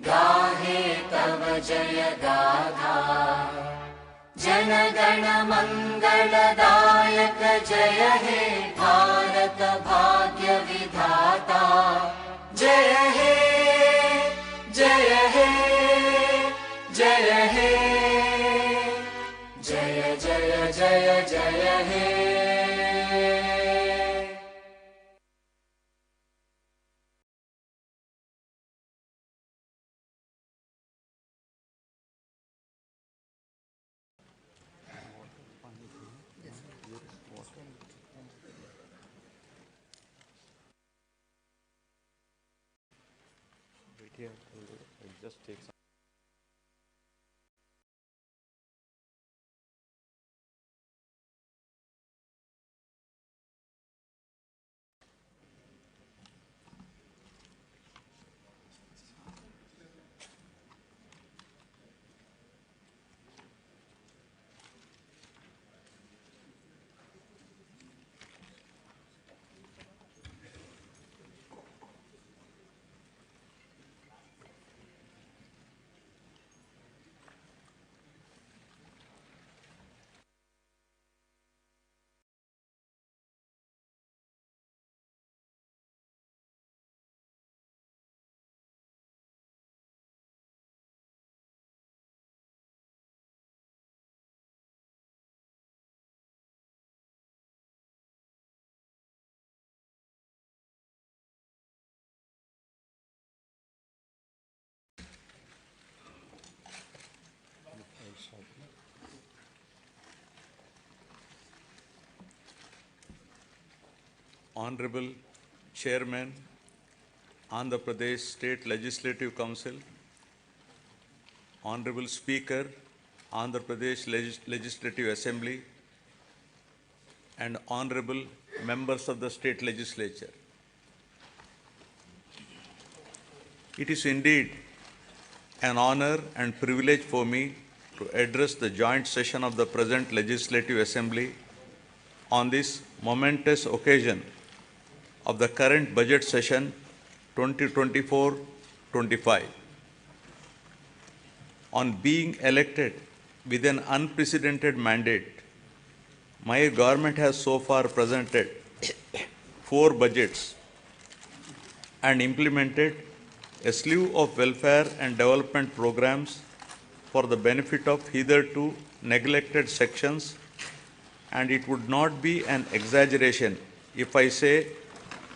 गाहे तव जय गाथा। जनगण मंगलदायक जय हे भारत भाग्य विधाता। जय हे जय हे जय हे जय जय जय जय हे। Just take some. Honorable Chairman, Andhra Pradesh State Legislative Council, Honorable Speaker, Andhra Pradesh Legislative Assembly, and Honorable Members of the State Legislature. It is indeed an honor and privilege for me to address the joint session of the present Legislative Assembly on this momentous occasion of the current budget session 2024-25. On being elected with an unprecedented mandate, my government has so far presented 4 budgets and implemented a slew of welfare and development programs for the benefit of hitherto neglected sections, and it would not be an exaggeration if I say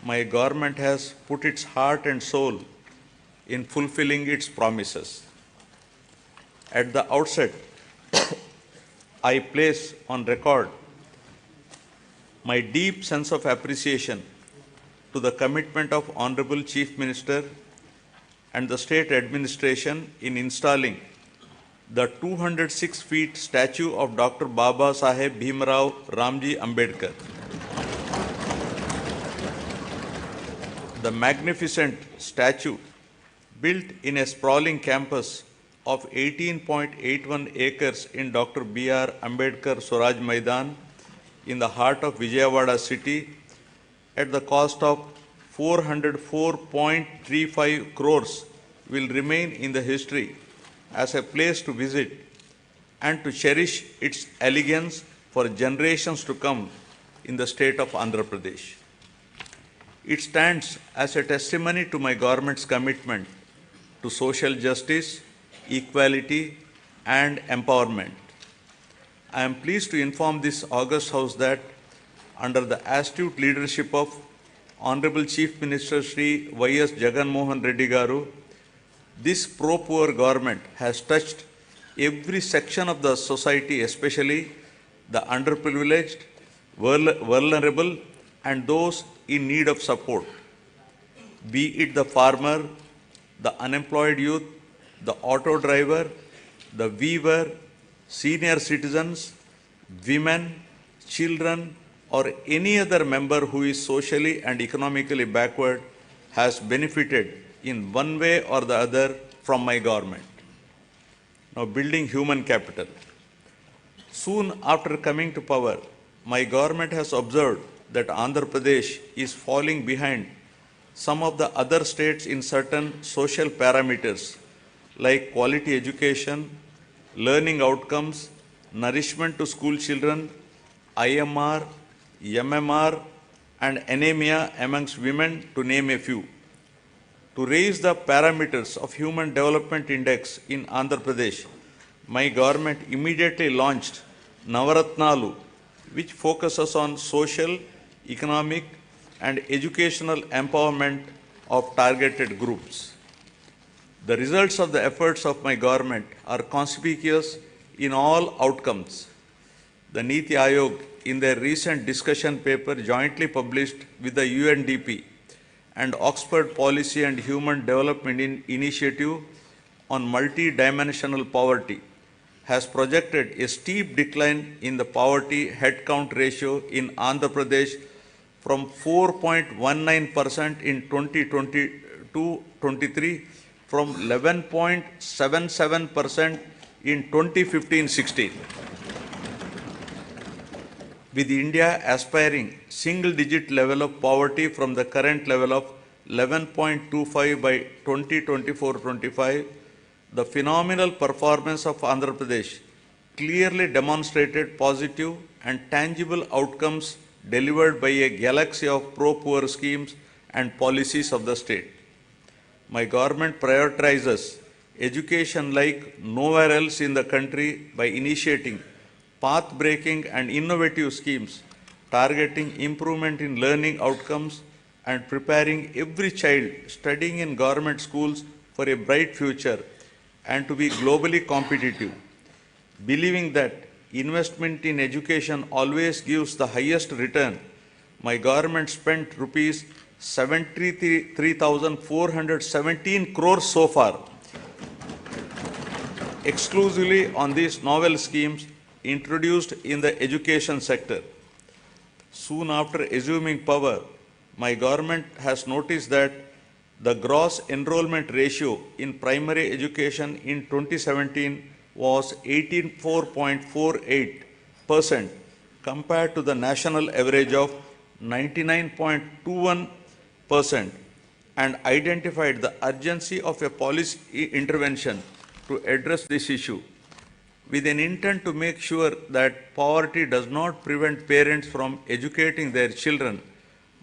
my government has put its heart and soul in fulfilling its promises. At the outset, I place on record my deep sense of appreciation to the commitment of Honorable Chief Minister and the state administration in installing the 206 feet statue of Dr. Baba Saheb Bhimrao Ramji Ambedkar. The magnificent statue, built in a sprawling campus of 18.81 acres in Dr. B.R. Ambedkar Swaraj Maidan in the heart of Vijayawada city at the cost of 404.35 crores, will remain in the history as a place to visit and to cherish its elegance for generations to come in the state of Andhra Pradesh. It stands as a testimony to my government's commitment to social justice, equality, and empowerment. I am pleased to inform this august House that under the astute leadership of Honorable Chief Minister Shri Y.S. Jagan Reddy Garu, this pro-poor government has touched every section of the society, especially the underprivileged, vulnerable, and those in need of support, be it the farmer, the unemployed youth, the auto driver, the weaver, senior citizens, women, children, or any other member who is socially and economically backward has benefited in one way or the other from my government. Now, building human capital. Soon after coming to power, my government has observed that Andhra Pradesh is falling behind some of the other states in certain social parameters like quality education, learning outcomes, nourishment to school children, IMR, MMR, and anemia amongst women, to name a few. To raise the parameters of Human Development Index in Andhra Pradesh, my government immediately launched Navaratnalu, which focuses on social, economic, and educational empowerment of targeted groups. The results of the efforts of my government are conspicuous in all outcomes. The Niti Aayog, in their recent discussion paper jointly published with the UNDP and Oxford Policy and Human Development Initiative on multi-dimensional poverty, has projected a steep decline in the poverty headcount ratio in Andhra Pradesh from 4.19% in 2022-23 from 11.77% in 2015-16. With India aspiring single-digit level of poverty from the current level of 11.25 by 2024-25, the phenomenal performance of Andhra Pradesh clearly demonstrated positive and tangible outcomes delivered by a galaxy of pro-poor schemes and policies of the state. My government prioritizes education like nowhere else in the country by initiating path-breaking and innovative schemes targeting improvement in learning outcomes and preparing every child studying in government schools for a bright future and to be globally competitive. Believing that investment in education always gives the highest return, my government spent rupees 73,417 crores so far exclusively on these novel schemes introduced in the education sector. Soon after assuming power, my government has noticed that the gross enrollment ratio in primary education in 2017 was 84.48% compared to the national average of 99.21% and identified the urgency of a policy intervention to address this issue. With an intent to make sure that poverty does not prevent parents from educating their children,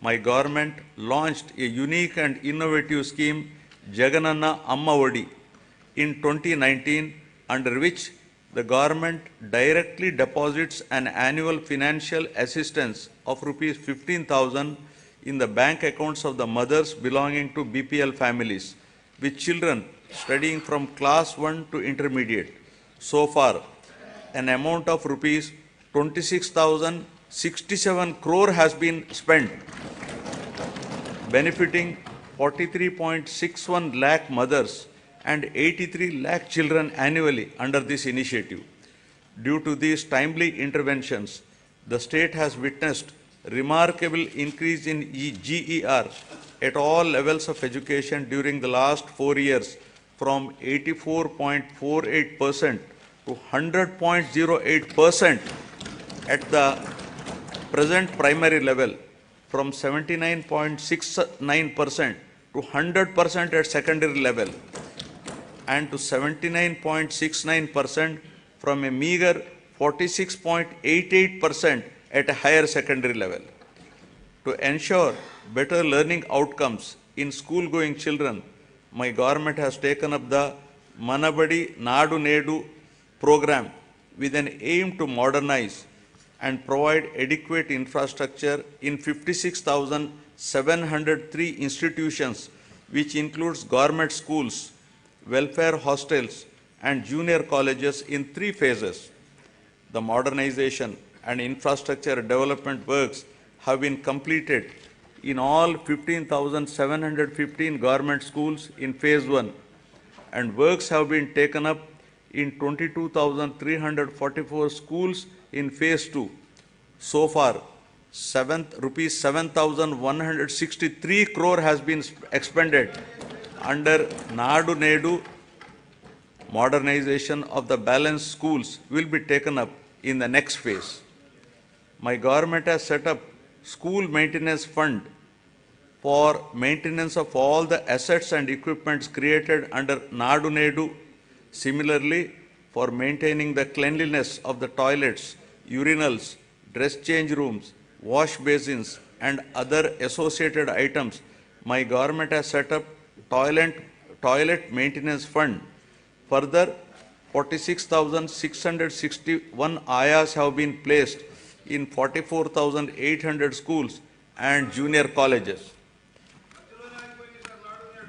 my government launched a unique and innovative scheme, Jagan Amma Odi, in 2019, under which the government directly deposits an annual financial assistance of rupees 15,000 in the bank accounts of the mothers belonging to BPL families, with children studying from class 1 to intermediate. So far, an amount of rupees 26,067 crore has been spent, benefiting 43.61 lakh mothers and 83 lakh children annually under this initiative. Due to these timely interventions, the state has witnessed remarkable increase in GER at all levels of education during the last 4 years, from 84.48% to 100.08% at the present primary level, from 79.69% to 100% at secondary level, and to 79.69% from a meager 46.88% at a higher secondary level. To ensure better learning outcomes in school-going children, my government has taken up the Manabadi Nadu Nedu program with an aim to modernize and provide adequate infrastructure in 56,703 institutions, which includes government schools, welfare hostels, and junior colleges in 3 phases. The modernization and infrastructure development works have been completed in all 15,715 government schools in phase 1, and works have been taken up in 22,344 schools in phase 2. So far, rupees 7,163 crore has been expended under Nadu Nedu. Modernization of the balanced schools will be taken up in the next phase. My government has set up school maintenance fund for maintenance of all the assets and equipments created under Nadu Nedu Similarly, for maintaining the cleanliness of the toilets, urinals, dress change rooms, wash basins, and other associated items, my government has set up toilet maintenance fund. Further, 46,661 ayas have been placed in 44,800 schools and junior colleges.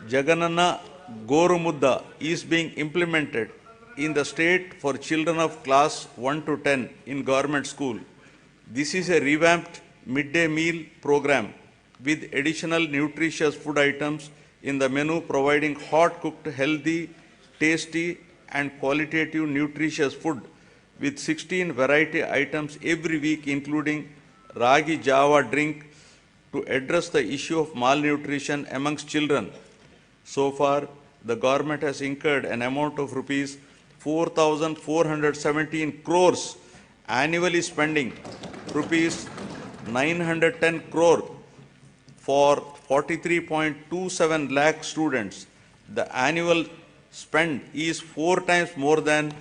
Jaganana Gorumudda is being implemented in the state for children of class 1 to 10 in government school. This is a revamped midday meal program with additional nutritious food items in the menu, providing hot cooked, healthy, tasty and qualitative nutritious food with 16 variety items every week, including Ragi Java drink to address the issue of malnutrition amongst children. So far, the government has incurred an amount of rupees 4,417 crores, annually spending rupees 910 crore for 43.27 lakh students. The annual spend is 4 times more than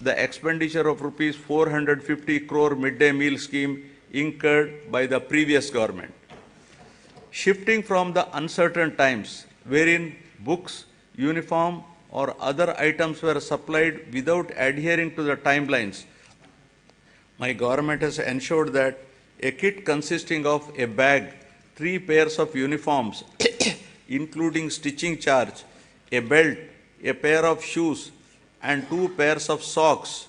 the expenditure of rupees 450 crore midday meal scheme incurred by the previous government. Shifting from the uncertain times wherein books, uniform or other items were supplied without adhering to the timelines, my government has ensured that a kit consisting of a bag, 3 pairs of uniforms, including stitching charge, a belt, a pair of shoes, and 2 pairs of socks,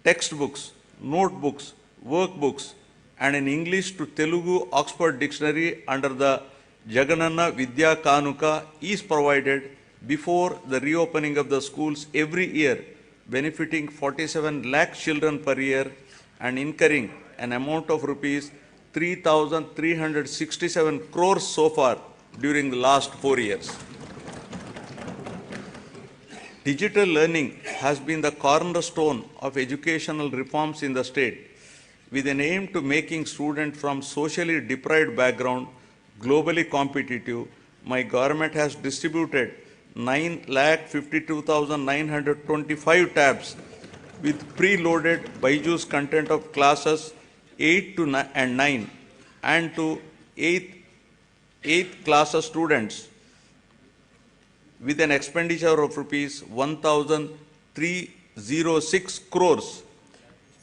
textbooks, notebooks, workbooks, and an English to Telugu Oxford Dictionary under the Jaganana Vidya Kanuka is provided before the reopening of the schools every year, benefiting 47 lakh children per year and incurring an amount of rupees 3,367 crores so far during the last 4 years. Digital learning has been the cornerstone of educational reforms in the state, with an aim to making students from socially deprived background globally competitive. My government has distributed 9,52,925 tabs with preloaded Byju's content of classes 8 to 9 and to 8th class students with an expenditure of rupees 1,306 crores.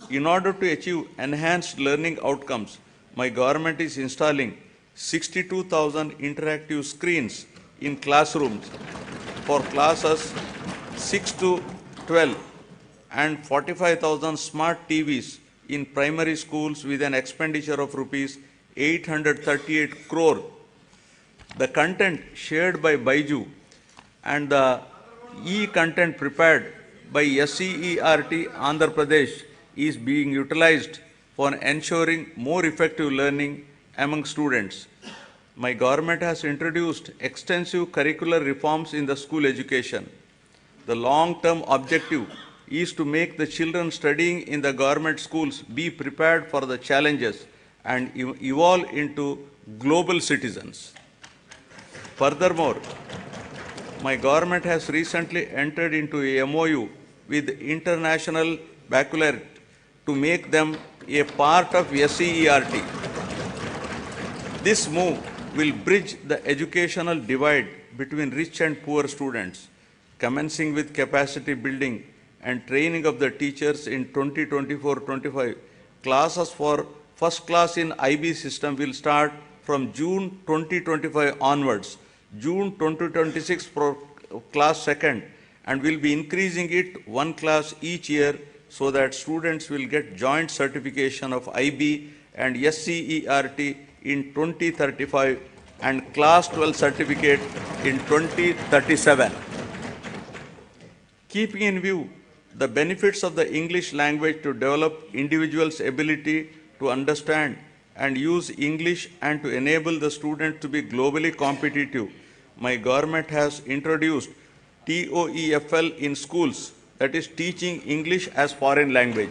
In order to achieve enhanced learning outcomes, my government is installing 62,000 interactive screens in classrooms for classes 6 to 12 and 45,000 smart TVs in primary schools with an expenditure of rupees 838 crore. The content shared by Byju and the e-content prepared by SCERT Andhra Pradesh is being utilized for ensuring more effective learning among students. My government has introduced extensive curricular reforms in the school education. The long-term objective is to make the children studying in the government schools be prepared for the challenges and evolve into global citizens. Furthermore, my government has recently entered into a MOU with International Baccalaureate to make them a part of SCERT. This move will bridge the educational divide between rich and poor students, commencing with capacity building and training of the teachers in 2024-25. Classes for first class in IB system will start from June 2025 onwards, June 2026 for class second, and will be increasing it 1 class each year so that students will get joint certification of IB and SCERT in 2035 and class 12 certificate in 2037. Keeping in view the benefits of the English language to develop individuals' ability to understand and use English and to enable the student to be globally competitive, my government has introduced TOEFL in schools, that is teaching English as foreign language.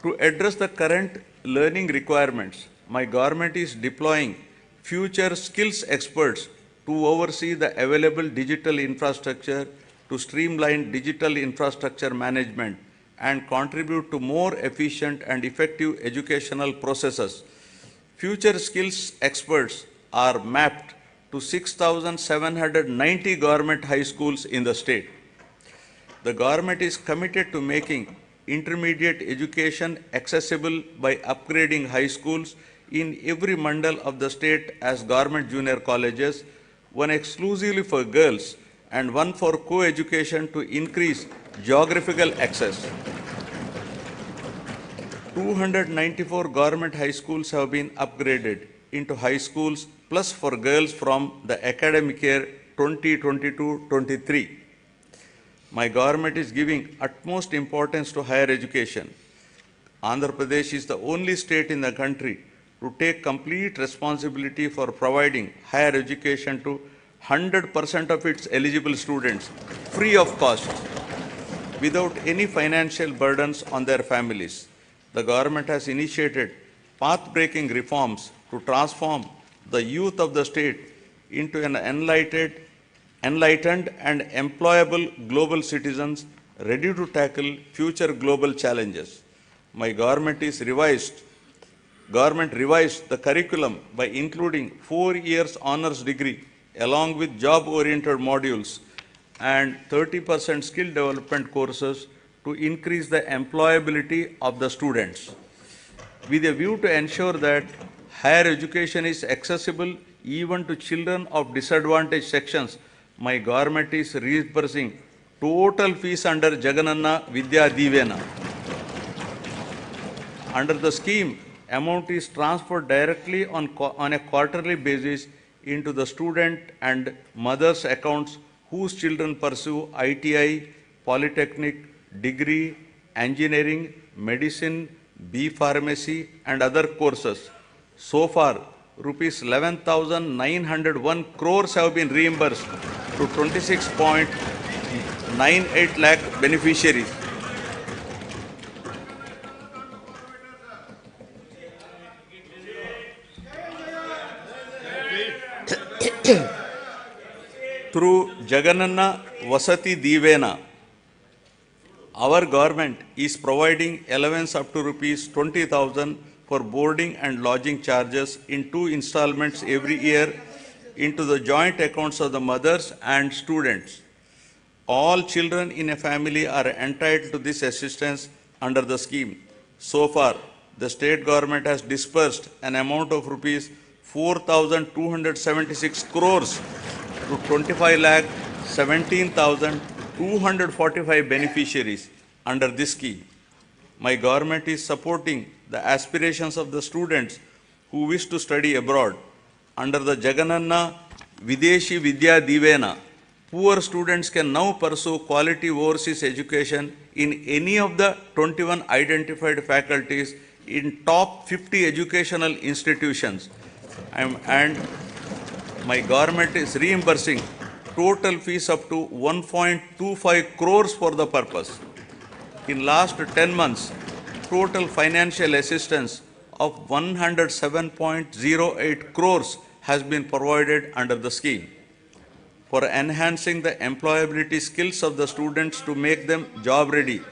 To address the current learning requirements, my government is deploying future skills experts to oversee the available digital infrastructure, to streamline digital infrastructure management, and contribute to more efficient and effective educational processes. Future skills experts are mapped to 6,790 government high schools in the state. The government is committed to making intermediate education accessible by upgrading high schools in every mandal of the state as government junior colleges, one exclusively for girls and one for co-education to increase geographical access. 294 government high schools have been upgraded into high schools plus for girls from the academic year 2022-23. My government is giving utmost importance to higher education. Andhra Pradesh is the only state in the country to take complete responsibility for providing higher education to 100% of its eligible students, free of cost, without any financial burdens on their families. The government has initiated path-breaking reforms to transform the youth of the state into an enlightened and employable global citizens ready to tackle future global challenges. My government revised the curriculum by including 4 years honors degree along with job-oriented modules and 30% skill development courses to increase the employability of the students. With a view to ensure that higher education is accessible even to children of disadvantaged sections, my government is reimbursing total fees under Jagan Vidya Divena. Under the scheme, amount is transferred directly on a quarterly basis into the student and mother's accounts whose children pursue ITI, polytechnic, degree, engineering, medicine, B pharmacy and other courses. So far, rupees 11,901 crores have been reimbursed to 26.98 lakh beneficiaries. Through Jagananna Vasati Divena, our government is providing allowance up to rupees 20,000 for boarding and lodging charges in 2 installments every year into the joint accounts of the mothers and students. All children in a family are entitled to this assistance under the scheme. So far, the state government has disbursed an amount of rupees 4,276 crores to 25,17,245 beneficiaries under this scheme. My government is supporting the aspirations of the students who wish to study abroad. Under the Jagananna Videshi Vidya Divena, poor students can now pursue quality overseas education in any of the 21 identified faculties in top 50 educational institutions. And my government is reimbursing total fees up to 1.25 crores for the purpose. In last 10 months, total financial assistance of 107.08 crores has been provided under the scheme. For enhancing the employability skills of the students to make them job ready,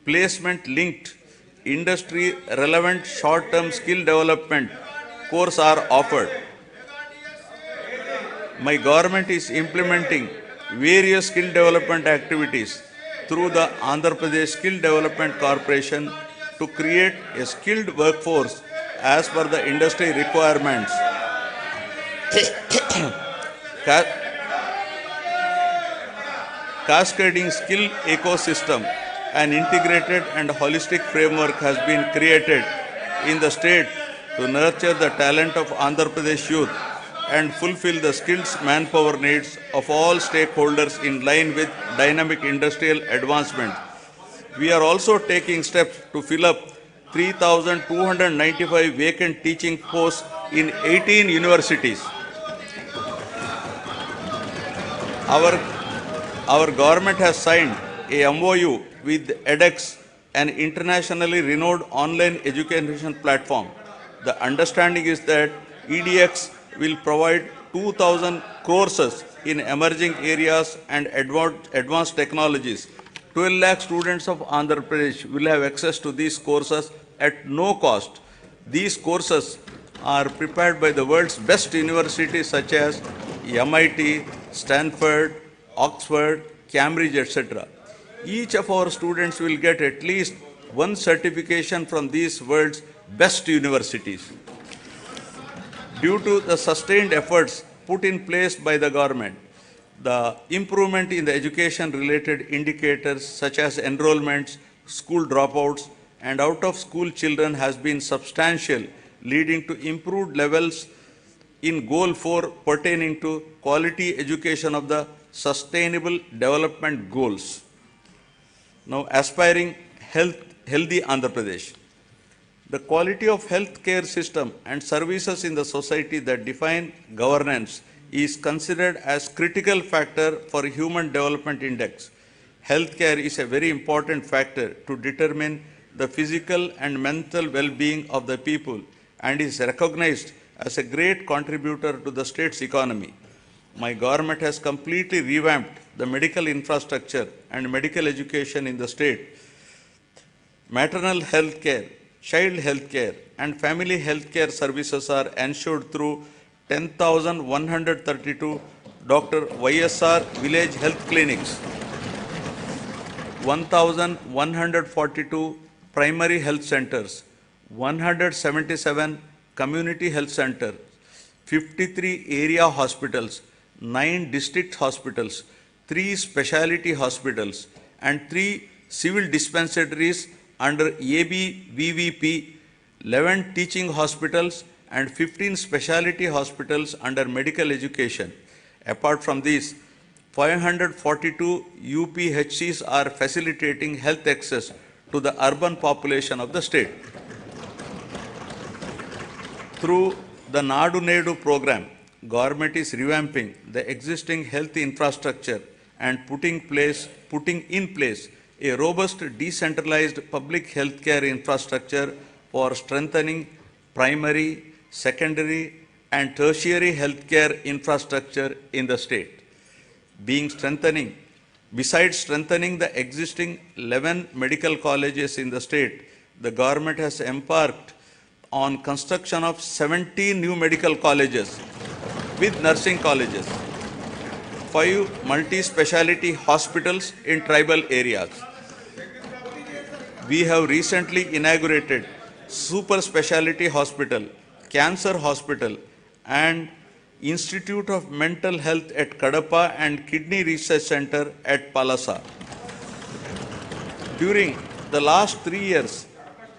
placement-linked, industry-relevant short-term skill development courses are offered. My government is implementing various skill development activities through the Andhra Pradesh Skill Development Corporation to create a skilled workforce as per the industry requirements. Cascading skill ecosystem, an integrated and holistic framework has been created in the state to nurture the talent of Andhra Pradesh youth and fulfill the skills manpower needs of all stakeholders in line with dynamic industrial advancement. We are also taking steps to fill up 3,295 vacant teaching posts in 18 universities. Our government has signed a MOU with edX, an internationally renowned online education platform. The understanding is that EDX will provide 2,000 courses in emerging areas and advanced technologies. 12 lakh students of Andhra Pradesh will have access to these courses at no cost. These courses are prepared by the world's best universities such as MIT, Stanford, Oxford, Cambridge, etc. Each of our students will get at least one certification from these world's best universities. Due to the sustained efforts put in place by the government, the improvement in the education-related indicators such as enrollments, school dropouts, and out-of-school children has been substantial, leading to improved levels in Goal 4 pertaining to quality education of the Sustainable Development Goals. Now, aspiring healthy Andhra Pradesh. The quality of healthcare system and services in the society that define governance is considered as critical factor for Human Development Index. Healthcare is a very important factor to determine the physical and mental well-being of the people and is recognized as a great contributor to the state's economy. My government has completely revamped the medical infrastructure and medical education in the state. Maternal health care, child health care, and family health care services are ensured through 10,132 Dr. YSR village health clinics, 1,142 primary health centers, 177 community health centers, 53 area hospitals, 9 district hospitals, 3 specialty hospitals, and 3 civil dispensaries under ABVVP, 11 teaching hospitals, and 15 specialty hospitals under medical education. Apart from these, 542 UPHCs are facilitating health access to the urban population of the state. Through the Nadu Nedu program, government is revamping the existing health infrastructure and putting in place a robust decentralized public healthcare infrastructure for strengthening primary, secondary, and tertiary healthcare infrastructure in the state. Besides strengthening the existing 11 medical colleges in the state, the government has embarked on construction of 17 new medical colleges with nursing colleges, 5 multi-speciality hospitals in tribal areas. We have recently inaugurated super speciality hospital, cancer hospital, and Institute of Mental Health at Kadapa and Kidney Research Center at Palasa. During the last 3 years,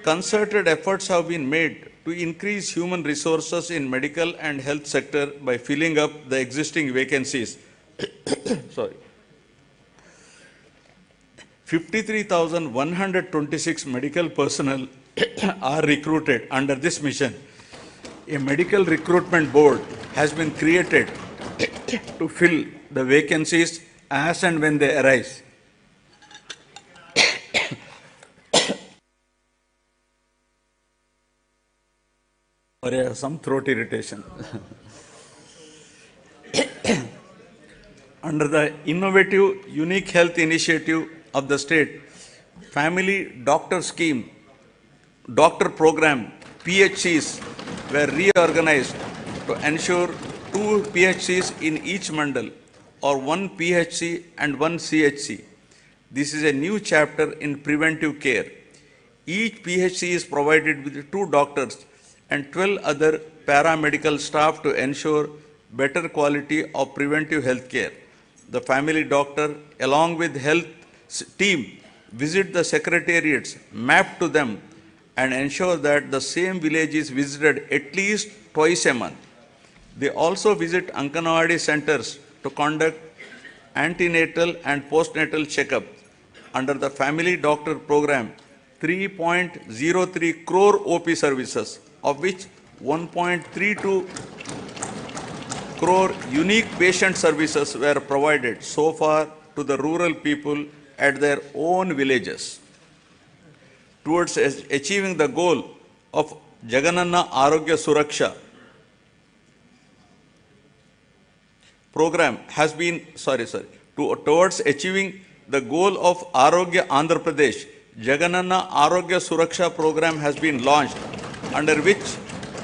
concerted efforts have been made to increase human resources in medical and health sector by filling up the existing vacancies. 53,126 medical personnel are recruited under this mission. A medical recruitment board has been created to fill the vacancies as and when they arise. Or some throat irritation. Under the innovative unique health initiative of the state, family doctor scheme, doctor program, PHCs were reorganized to ensure 2 PHCs in each mandal or 1 PHC and 1 CHC. This is a new chapter in preventive care. Each PHC is provided with 2 doctors and 12 other paramedical staff to ensure better quality of preventive health care. The family doctor, along with health team, visit the secretariats, map to them, and ensure that the same village is visited at least twice a month. They also visit Anganwadi centers to conduct antenatal and postnatal checkup. Under the family doctor program, 3.03 crore OP services, of which 1.32 crore unique patient services were provided so far to the rural people at their own villages. Towards achieving the goal of Jagananna Ayodhya Suraksha, program has been, towards achieving the goal of Ayodhya, Andhra Pradesh, Jagananna Arogya Suraksha program has been launched, under which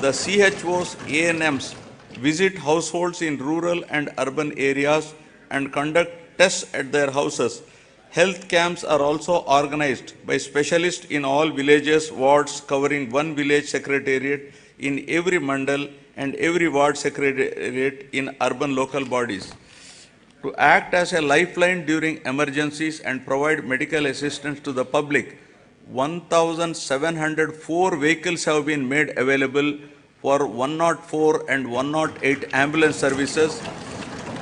the CHOs, ANMs visit households in rural and urban areas and conduct tests at their houses. Health camps are also organized by specialists in all villages, wards, covering one village secretariat in every mandal and every ward secretariat in urban local bodies. To act as a lifeline during emergencies and provide medical assistance to the public, 1,704 vehicles have been made available for 104 and 108 ambulance services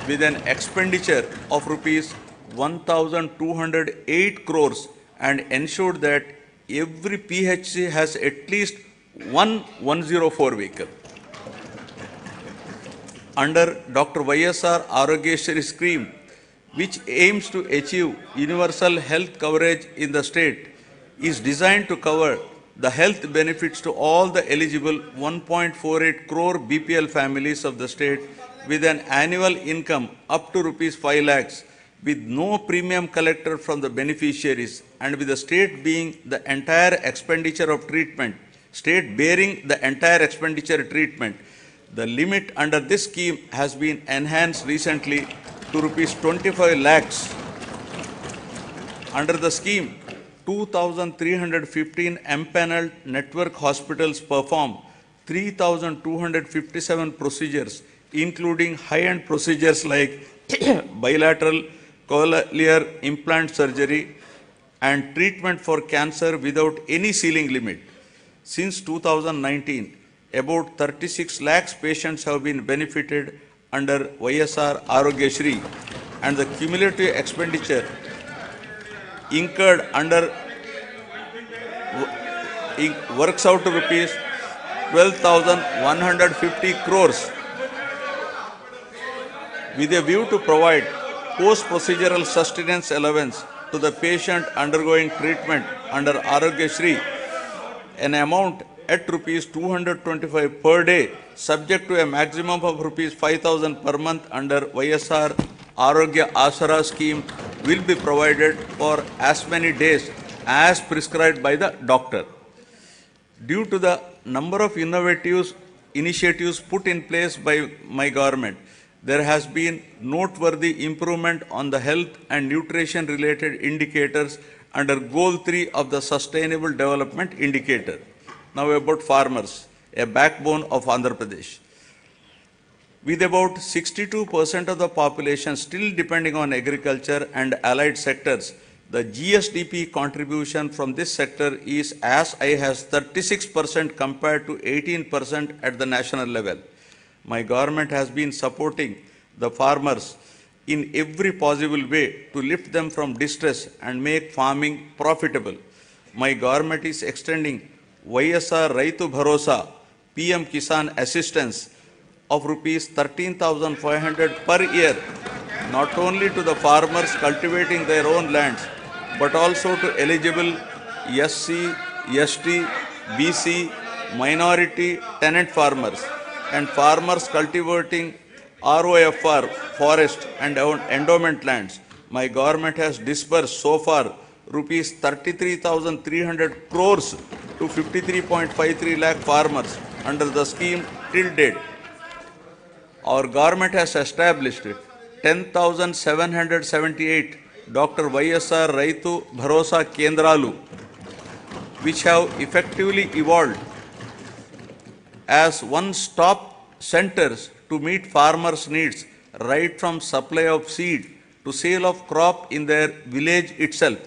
with an expenditure of rupees 1,208 crores and ensured that every PHC has at least one 104 vehicle. Under Dr. YSR Arogya Shri scheme, which aims to achieve universal health coverage in the state, is designed to cover the health benefits to all the eligible 1.48 crore BPL families of the state with an annual income up to rupees 5 lakhs, with no premium collected from the beneficiaries, and with the state being the entire expenditure of treatment, state bearing the entire expenditure treatment. The limit under this scheme has been enhanced recently to rupees 25 lakhs. Under the scheme, 2,315 empaneled network hospitals perform 3,257 procedures, including high-end procedures like bilateral cochlear implant surgery and treatment for cancer without any ceiling limit. Since 2019, about 36 lakhs patients have been benefited under YSR Arogya Shri, and the cumulative expenditure incurred under works out to rupees 12,150 crores. With a view to provide post-procedural sustenance allowance to the patient undergoing treatment under Arogya Shri, an amount at rupees 225 per day, subject to a maximum of rupees 5,000 per month under YSR Arogya Asara scheme, will be provided for as many days as prescribed by the doctor. Due to the number of innovative initiatives put in place by my government, there has been noteworthy improvement on the health and nutrition related indicators under Goal 3 of the Sustainable Development Indicator. Now about farmers, a backbone of Andhra Pradesh. With about 62% of the population still depending on agriculture and allied sectors, the GSDP contribution from this sector is as high as 36% compared to 18% at the national level. My government has been supporting the farmers in every possible way to lift them from distress and make farming profitable. My government is extending YSR Raitu Bharosa PM Kisan assistance of rupees 13,500 per year, not only to the farmers cultivating their own lands, but also to eligible SC, ST, BC, minority tenant farmers and farmers cultivating ROFR, forest and endowment lands. My government has disbursed so far rupees 33,300 crores to 53.53 lakh farmers under the scheme till date. Our government has established 10,778 Dr. YSR Raitu Bharosa Kendralu, which have effectively evolved as one-stop centers to meet farmers' needs, right from supply of seed to sale of crop in their village itself.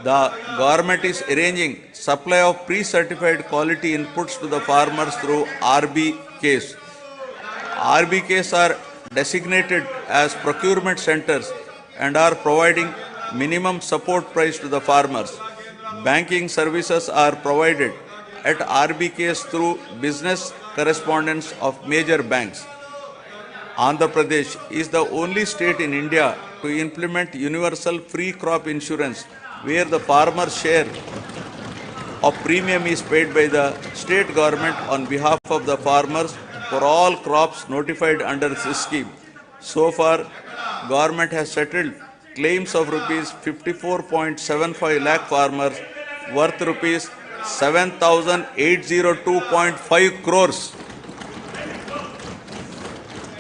The government is arranging supply of pre-certified quality inputs to the farmers through RBKs. RBKs are designated as procurement centers and are providing minimum support price to the farmers. Banking services are provided at RBKs through business correspondents of major banks. Andhra Pradesh is the only state in India to implement universal free crop insurance, where the farmer's share of premium is paid by the state government on behalf of the farmers for all crops notified under this scheme. So far, government has settled claims of rupees 54.75 lakh farmers worth rupees 7,802.5 crores.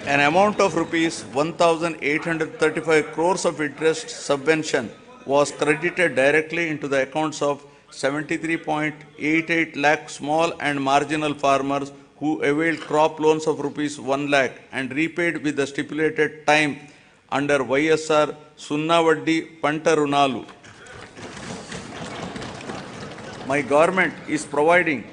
An amount of rupees 1,835 crores of interest subvention was credited directly into the accounts of 73.88 lakh small and marginal farmers who availed crop loans of rupees 1 lakh and repaid with the stipulated time under YSR Sunnavaddi Panta Runalu. My government is providing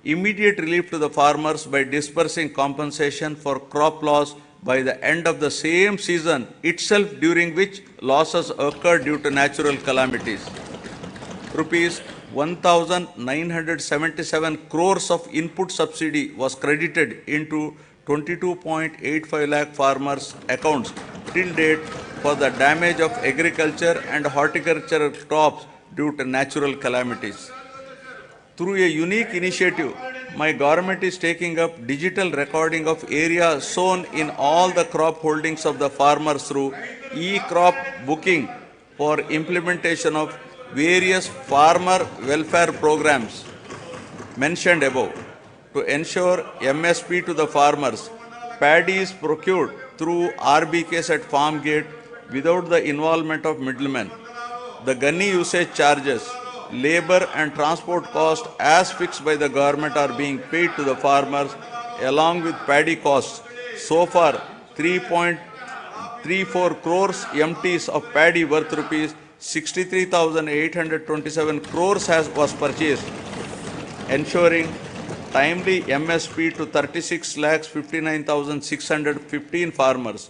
immediate relief to the farmers by disbursing compensation for crop loss by the end of the same season itself, during which losses occurred due to natural calamities. Rupees 1,977 crores of input subsidy was credited into 22.85 lakh farmers' accounts till date for the damage of agriculture and horticultural crops due to natural calamities. Through a unique initiative, my government is taking up digital recording of area sown in all the crop holdings of the farmers through e-crop booking for implementation of various farmer welfare programs mentioned above. To ensure MSP to the farmers, paddy is procured through RBKs at farm gate without the involvement of middlemen. The gunny usage charges, labor and transport costs as fixed by the government are being paid to the farmers along with paddy costs. So far, 3.34 crores MTs of paddy worth rupees 63,827 crores was purchased, ensuring timely MSP to 36,59,615 farmers.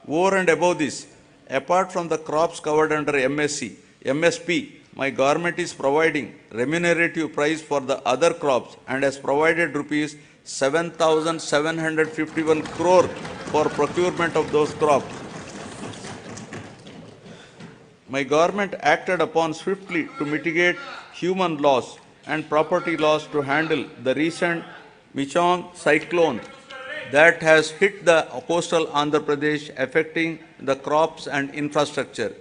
Over and above this, apart from the crops covered under MSP, my government is providing remunerative price for the other crops and has provided rupees 7,751 crore for procurement of those crops. My government acted upon swiftly to mitigate human loss and property loss to handle the recent Michong cyclone that has hit the coastal Andhra Pradesh, affecting the crops and infrastructure.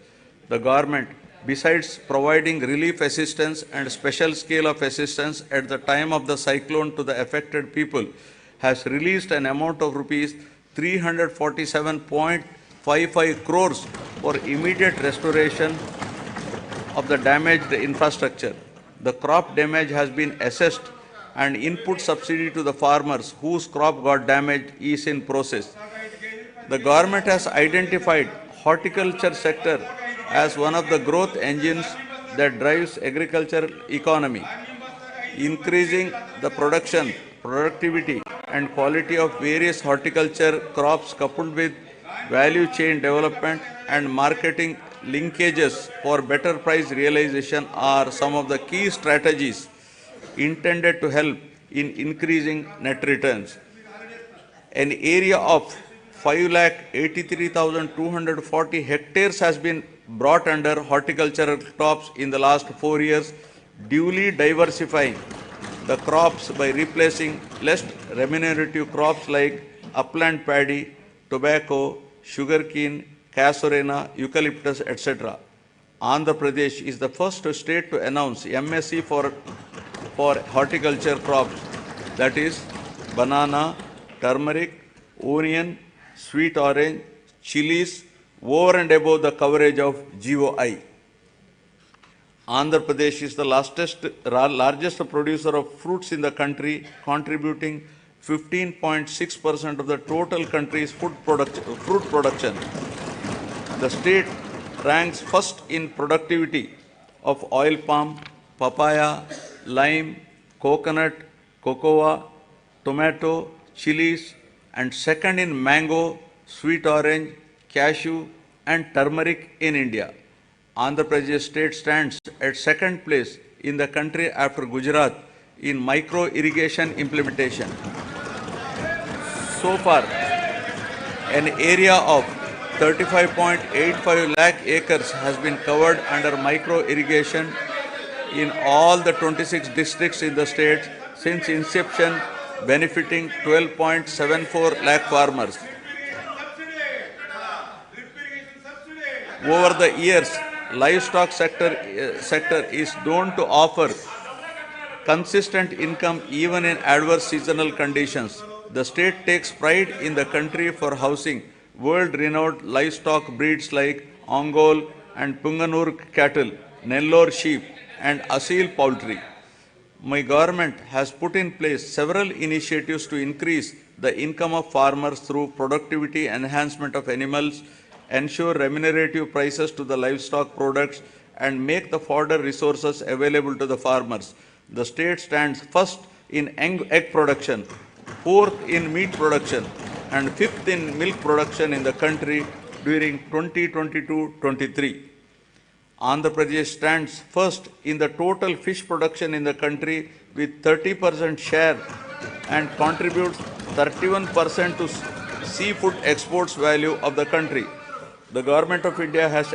The government, besides providing relief assistance and special scale of assistance at the time of the cyclone to the affected people, has released an amount of rupees 347.55 crores for immediate restoration of the damaged infrastructure. The crop damage has been assessed and input subsidy to the farmers whose crop got damaged is in process. The government has identified horticulture sector as one of the growth engines that drives agricultural economy, increasing the production, productivity and quality of various horticulture crops coupled with value chain development and marketing linkages for better price realization are some of the key strategies intended to help in increasing net returns. An area of 5,83,240 hectares has been brought under horticultural crops in the last 4 years, duly diversifying the crops by replacing less remunerative crops like upland paddy, tobacco, sugarcane, casorena, eucalyptus, etc. Andhra Pradesh is the first state to announce MSc for horticulture crops, that is banana, turmeric, onion, sweet orange, chilies, over and above the coverage of GOI. Andhra Pradesh is the largest producer of fruits in the country, contributing 15.6% of the total country's fruit production. The state ranks first in productivity of oil palm, papaya, lime, coconut, cocoa, tomato, chilies, and second in mango, sweet orange, cashew, and turmeric in India. Andhra Pradesh state stands at second place in the country after Gujarat in micro irrigation implementation. So far, an area of 35.85 lakh acres has been covered under micro irrigation in all the 26 districts in the state since inception benefiting 12.74 lakh farmers. Over the years, livestock sector is known to offer consistent income even in adverse seasonal conditions. The state takes pride in the country for housing world-renowned livestock breeds like Ongole and Punganur cattle, Nellore sheep, and Asil poultry. My government has put in place several initiatives to increase the income of farmers through productivity enhancement of animals, ensure remunerative prices to the livestock products, and make the fodder resources available to the farmers. The state stands first in egg production, fourth in meat production, and fifth in milk production in the country during 2022-23. Andhra Pradesh stands first in the total fish production in the country with 30% share and contributes 31% to seafood exports value of the country. The Government of India has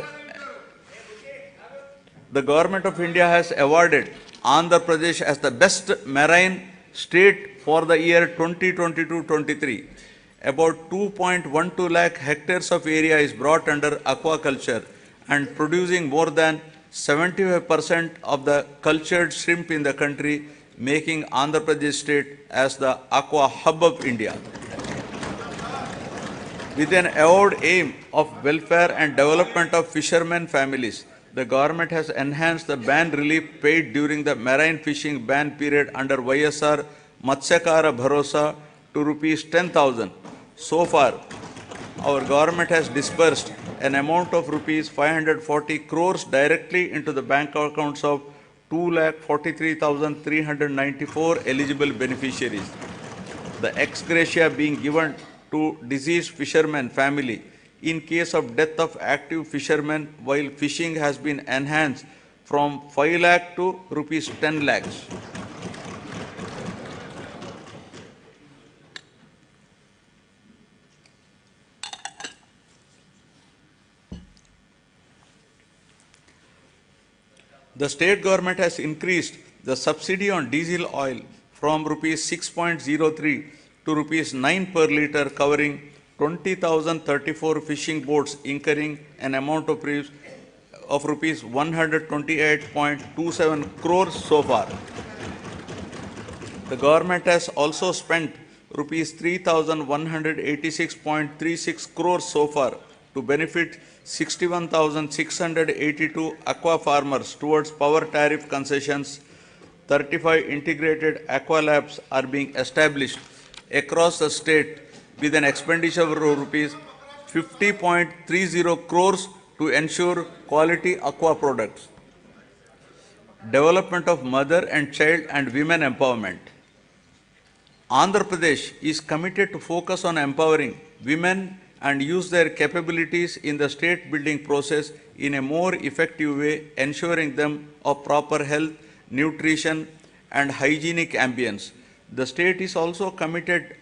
awarded Andhra Pradesh as the best marine state for the year 2022-23. About 2.12 lakh hectares of area is brought under aquaculture and producing more than 75% of the cultured shrimp in the country, making Andhra Pradesh state as the aqua hub of India. With an avowed aim of welfare and development of fishermen families, the government has enhanced the ban relief paid during the marine fishing ban period under YSR Matsyakara Bharosa to rupees 10,000. So far, our government has disbursed an amount of rupees 540 crores directly into the bank accounts of 2,43,394 eligible beneficiaries. The ex gratia being given to deceased fishermen family in case of death of active fishermen while fishing has been enhanced from 5 lakh to rupees 10 lakhs. The state government has increased the subsidy on diesel oil from rupees 6.03 to rupees 9 per litre, covering 20,034 fishing boats incurring an amount of rupees 128.27 crores so far. The government has also spent rupees 3,186.36 crores so far to benefit 61,682 aqua farmers towards power tariff concessions. 35 integrated aqua labs are being established across the state with an expenditure of rupees 50.30 crores to ensure quality aqua products. Development of mother and child and women empowerment. Andhra Pradesh is committed to focus on empowering women and use their capabilities in the state building process in a more effective way, ensuring them of proper health, nutrition, and hygienic ambience. The state is also committed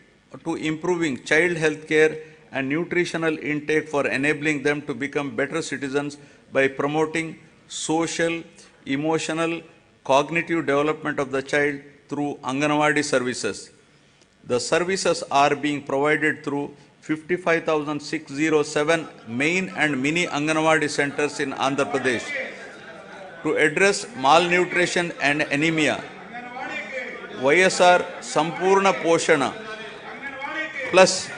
to improving child health care and nutritional intake for enabling them to become better citizens by promoting social, emotional, cognitive development of the child through Anganwadi services. The services are being provided through 55,607 main and mini Anganwadi centers in Andhra Pradesh. To address malnutrition and anemia, YSR Sampurna Poshana Plus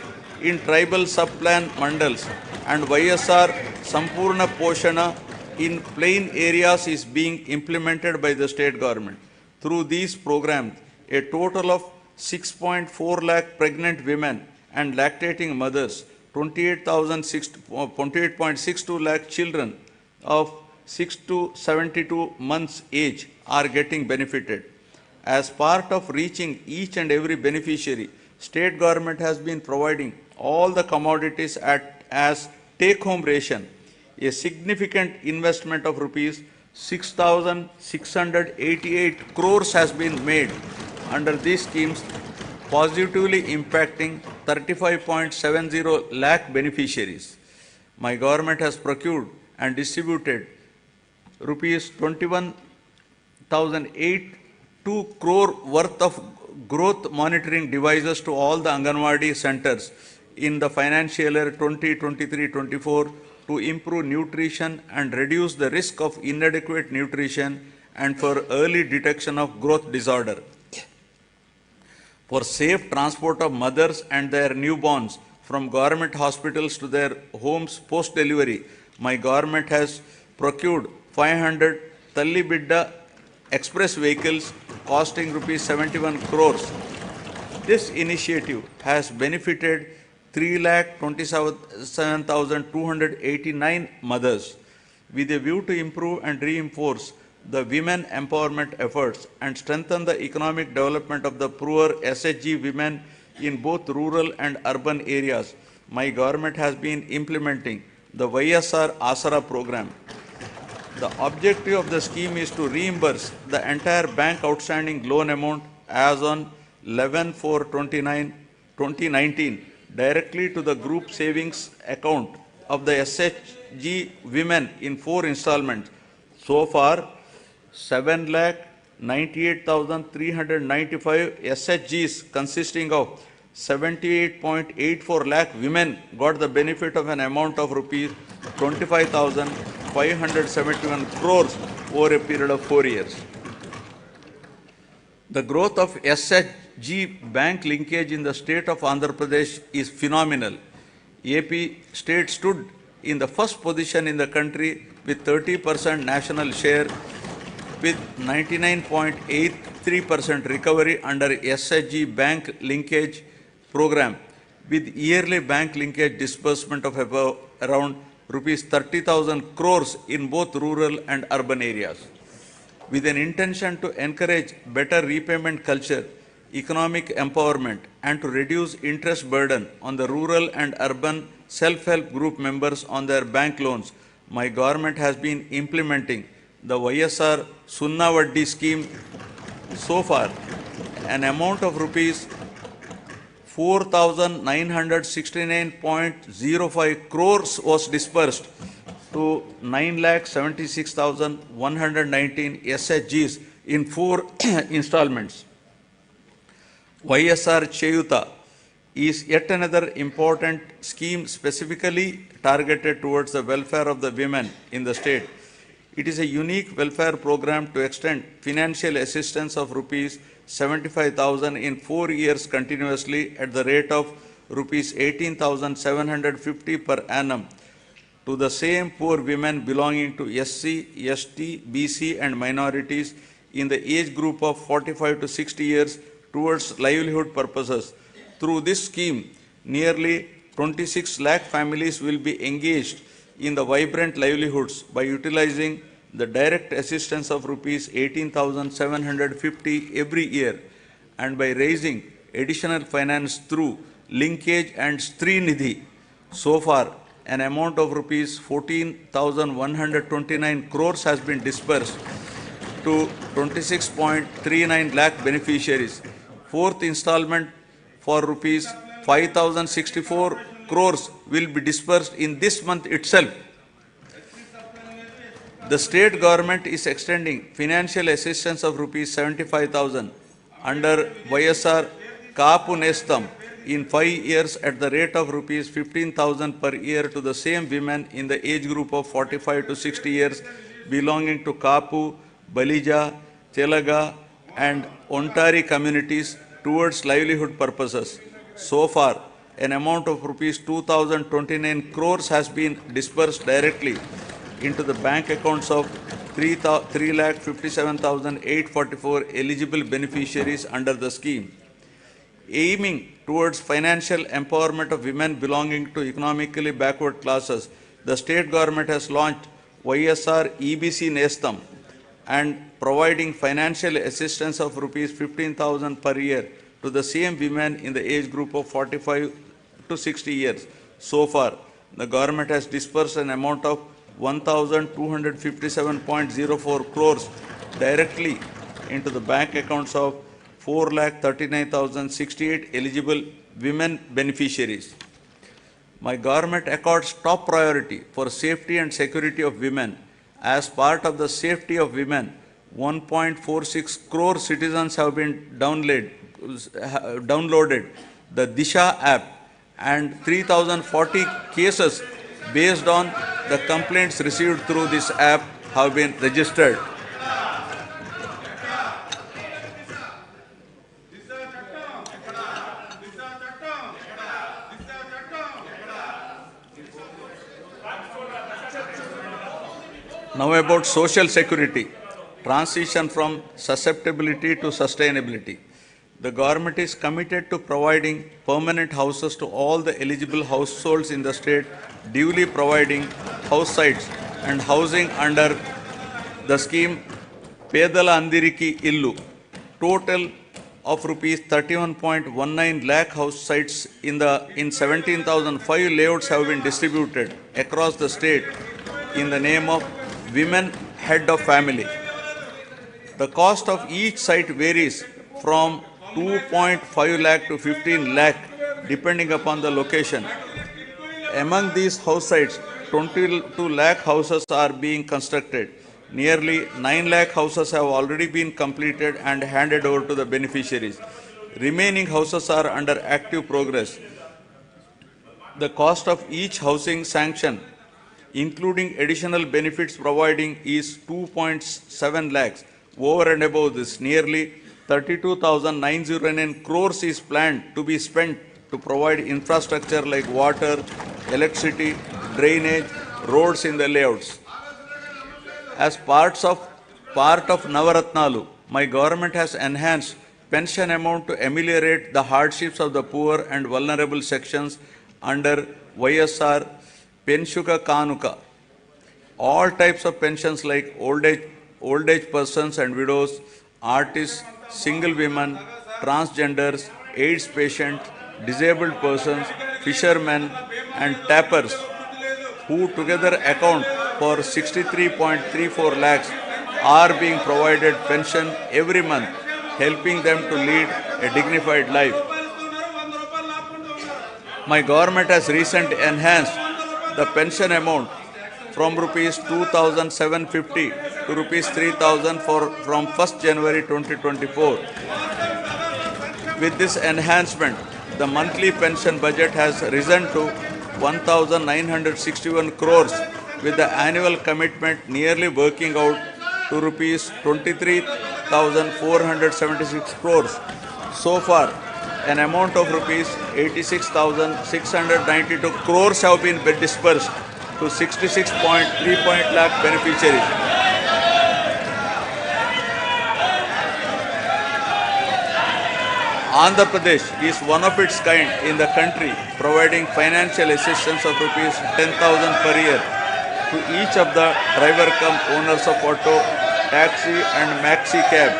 in tribal sub-plan mandals and YSR Sampurna Poshana in plain areas is being implemented by the state government. Through these programs, a total of 6.4 lakh pregnant women and lactating mothers, 28.62 lakh children of 6 to 72 months age are getting benefited. As part of reaching each and every beneficiary, state government has been providing all the commodities as take-home ration. A significant investment of rupees 6,688 crores has been made under these schemes, positively impacting 35.70 lakh beneficiaries. My government has procured and distributed rupees 21,082 crore worth of growth monitoring devices to all the Anganwadi centers in the financial year 2023-24 to improve nutrition and reduce the risk of inadequate nutrition and for early detection of growth disorder. For safe transport of mothers and their newborns from government hospitals to their homes post-delivery, my government has procured 500 Talli Bidda express vehicles costing rupees 71 crores. This initiative has benefited 3,27,289 mothers with a view to improve and reinforce the women empowerment efforts and strengthen the economic development of the poor SHG women in both rural and urban areas. My government has been implementing the YSR Asara program. The objective of the scheme is to reimburse the entire bank outstanding loan amount as on 11/4/2019 directly to the group savings account of the SHG women in 4 installments. So far, 7,98,395 SHGs consisting of 78.84 lakh women got the benefit of an amount of rupees 25,571 crores over a period of 4 years. The growth of SHG bank linkage in the state of Andhra Pradesh is phenomenal. AP state stood in the first position in the country with 30% national share with 99.83% recovery under SHG bank linkage program with yearly bank linkage disbursement of about around rupees 30,000 crores in both rural and urban areas. With an intention to encourage better repayment culture, economic empowerment, and to reduce interest burden on the rural and urban self-help group members on their bank loans, my government has been implementing the YSR Sunna Vaddi scheme. So far, an amount of rupees 4,969.05 crores was disbursed to 9,76,119 SHGs in 4 installments. YSR Cheyuta is yet another important scheme specifically targeted towards the welfare of the women in the state. It is a unique welfare program to extend financial assistance of rupees 75,000 in 4 years continuously at the rate of rupees 18,750 per annum to the same poor women belonging to SC, ST, BC and minorities in the age group of 45 to 60 years towards livelihood purposes. Through this scheme, nearly 26 lakh families will be engaged in the vibrant livelihoods by utilizing the direct assistance of rupees 18,750 every year and by raising additional finance through linkage and Shri Nidhi. So far, an amount of rupees 14,129 crores has been disbursed to 26.39 lakh beneficiaries. 4th installment for rupees 5,064 crores will be disbursed in this month itself. The state government is extending financial assistance of rupees 75,000 under YSR Kaapu Nestam in 5 years at the rate of rupees 15,000 per year to the same women in the age group of 45 to 60 years belonging to Kaapu, Balija, Telaga and Ontari communities towards livelihood purposes. So far, an amount of rupees 2,029 crores has been disbursed directly into the bank accounts of 3,57,844 eligible beneficiaries under the scheme. Aiming towards financial empowerment of women belonging to economically backward classes, the state government has launched YSR EBC Nestam and providing financial assistance of rupees 15,000 per year to the same women in the age group of 45 to 60 years. So far, the government has disbursed an amount of 1,257.04 crores directly into the bank accounts of 4,39,068 eligible women beneficiaries. My government accords top priority for safety and security of women. As part of the safety of women, 1.46 crore citizens have been downloaded the Disha app, and 3040 cases based on the complaints received through this app have been registered. Now about social security, transition from susceptibility to sustainability. The government is committed to providing permanent houses to all the eligible households in the state, duly providing house sites and housing under the scheme Pedala Andiriki Illu. Total of rupees 31.19 lakh house sites in 17,005 layouts have been distributed across the state in the name of women head of family. The cost of each site varies from 2.5 lakh to 15 lakh depending upon the location. Among these house sites, 22 lakh houses are being constructed. Nearly 9 lakh houses have already been completed and handed over to the beneficiaries. Remaining houses are under active progress. The cost of each housing sanction, including additional benefits providing, is 2.7 lakhs. Over and above this, nearly 32,909 crores is planned to be spent to provide infrastructure like water, electricity, drainage, roads in the layouts. As part of Navaratnalu, my government has enhanced pension amount to ameliorate the hardships of the poor and vulnerable sections under YSR Penshuka Kanuka. All types of pensions like old age persons and widows, artists, single women, transgenders, AIDS patients, disabled persons, fishermen and tappers, who together account for 63.34 lakhs, are being provided pension every month, helping them to lead a dignified life. My government has recently enhanced the pension amount from rupees 2,750 to rupees 3,000 from 1st January 2024. With this enhancement, the monthly pension budget has risen to 1,961 crores, with the annual commitment nearly working out to rupees 23,476 crores. So far, an amount of rupees 86,692 crores have been dispersed to 66.3 lakh beneficiaries. Andhra Pradesh is one of its kind in the country, providing financial assistance of rupees 10,000 per year to each of the driver cum owners of auto, taxi and maxi cab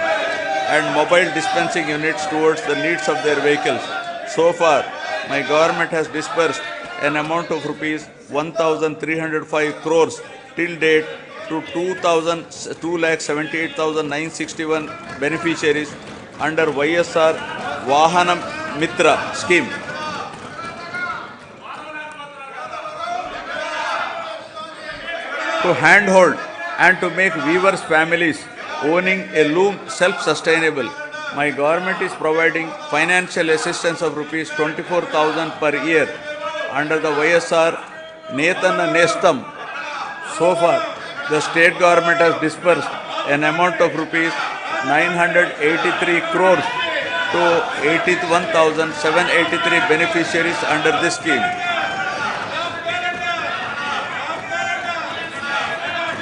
and mobile dispensing units towards the needs of their vehicles. So far, my government has disbursed an amount of rupees 1,305 crores till date to 2,78,961 beneficiaries under YSR Vahanam Mitra scheme. To handhold and to make weavers' families owning a loom self-sustainable, my government is providing financial assistance of rupees 24,000 per year under the YSR Netana Nestam. So far, the state government has disbursed an amount of rupees 983 crores to 81,783 beneficiaries under this scheme.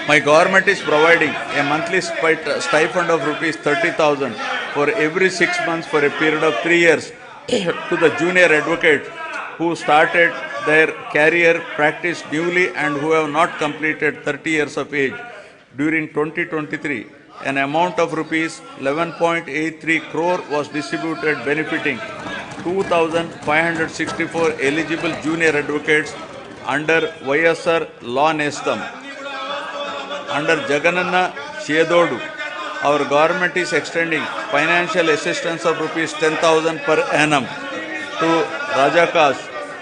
My government is providing a monthly stipend of rupees 30,000 for every 6 months for a period of 3 years to the junior advocates who started their career practice newly and who have not completed 30 years of age. During 2023, an amount of rupees 11.83 crore was distributed, benefiting 2,564 eligible junior advocates under YSR Law Nestam. Under Jagananna Chedodu, our government is extending financial assistance of rupees 10,000 per annum to Rajakas,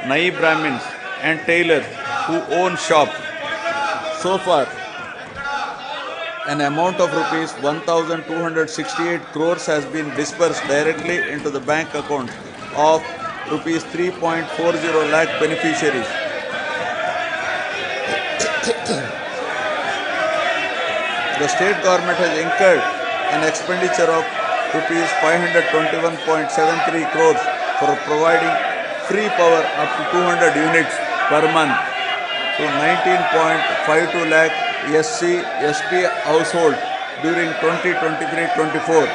Nai Brahmins and tailors who own shops. So far, An amount of rupees 1,268 crores has been disbursed directly into the bank accounts of rupees 3.40 lakh beneficiaries. The state government has incurred an expenditure of rupees 521.73 crores for providing free power up to 200 units per month to 19.52 lakh SC/ST households during 2023-24.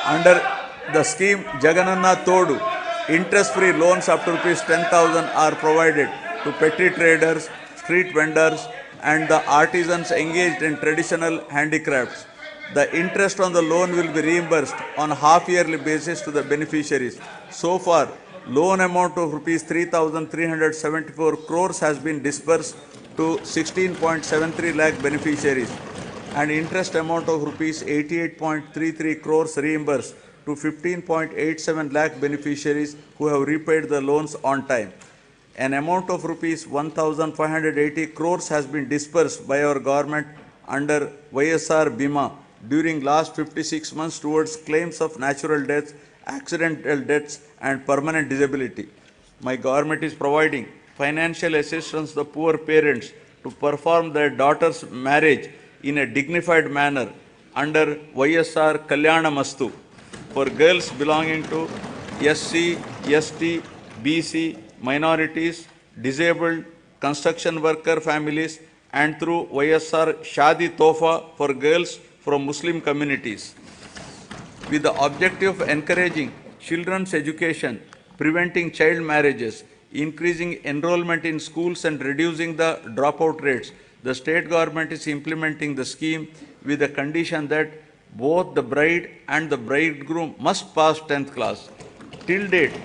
Under the scheme Jagananna Todu, interest-free loans up to rupees 10,000 are provided to petty traders, street vendors, and the artisans engaged in traditional handicrafts. The interest on the loan will be reimbursed on a half-yearly basis to the beneficiaries. So far, loan amount of rupees 3,374 crores has been disbursed to 16.73 lakh beneficiaries, and interest amount of rupees 88.33 crores reimbursed to 15.87 lakh beneficiaries who have repaid the loans on time. An amount of rupees 1,580 crores has been disbursed by our government under YSR Bima during last 56 months towards claims of natural deaths, accidental deaths, and permanent disability. My government is providing financial assistance to the poor parents to perform their daughter's marriage in a dignified manner under YSR Kalyana Mastu for girls belonging to SC, ST, BC, minorities, disabled, construction worker families, and through YSR Shadi Tofa for girls from Muslim communities. With the objective of encouraging children's education, preventing child marriages, increasing enrollment in schools, and reducing the dropout rates, the state government is implementing the scheme with the condition that both the bride and the bridegroom must pass 10th class. Till date,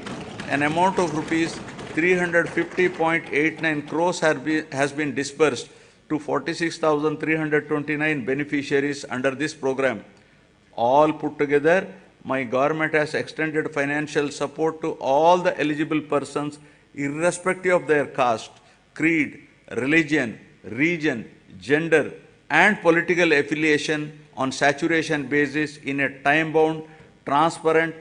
an amount of rupees 350.89 crores has been disbursed to 46,329 beneficiaries under this program. All put together, my government has extended financial support to all the eligible persons irrespective of their caste, creed, religion, region, gender, and political affiliation on saturation basis in a time-bound, transparent,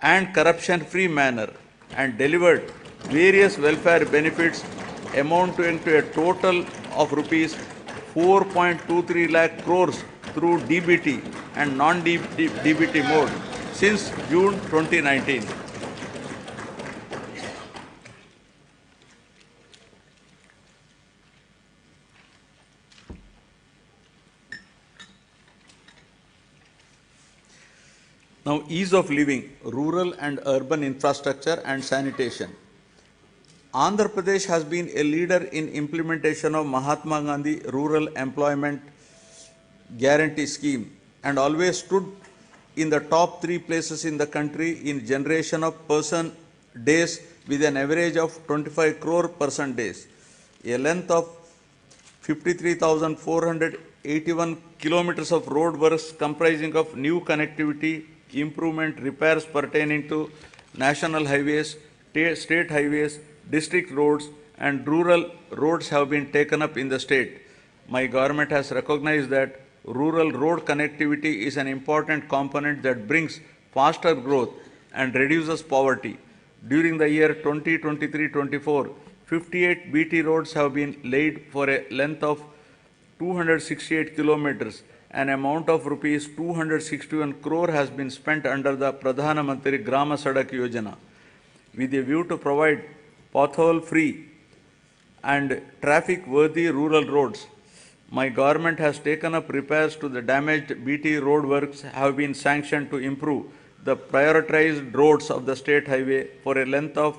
and corruption-free manner, and delivered various welfare benefits amounting to a total of rupees 4.23 lakh crores through DBT and non-DBT mode since June 2019. Now, ease of living, rural and urban infrastructure and sanitation. Andhra Pradesh has been a leader in implementation of Mahatma Gandhi Rural Employment Guarantee Scheme and always stood in the top 3 places in the country in generation of person days with an average of 25 crore person days. A length of 53,481 kilometers of road works comprising of new connectivity, improvement, repairs pertaining to national highways, state highways, district roads, and rural roads have been taken up in the state. My government has recognized that rural road connectivity is an important component that brings faster growth and reduces poverty. During the year 2023-24, 58 BT roads have been laid for a length of 268 kilometers. An amount of rupees 261 crore has been spent under the Pradhana Mantri Grama Sadak Yojana with a view to provide pothole-free and traffic-worthy rural roads. My government has taken up repairs to the damaged BT road works have been sanctioned to improve the prioritized roads of the state highway for a length of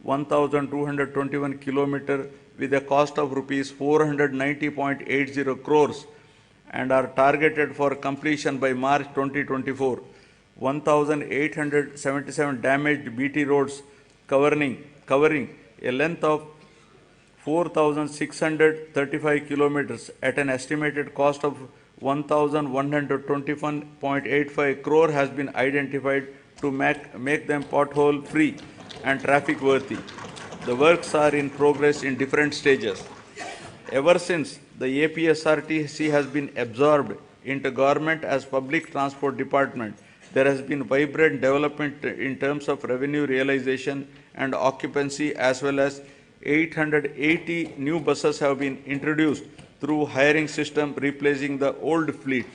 1,221 kilometers with a cost of rupees 490.80 crores and are targeted for completion by March 2024. 1,877 damaged BT roads covering a length of 4,635 kilometers at an estimated cost of 1,121.85 crore has been identified to make them pothole free and traffic worthy. The works are in progress in different stages. Ever since the APSRTC has been absorbed into government as public transport department, there has been vibrant development in terms of revenue realization and occupancy, as well as 880 new buses have been introduced through hiring system, replacing the old fleet.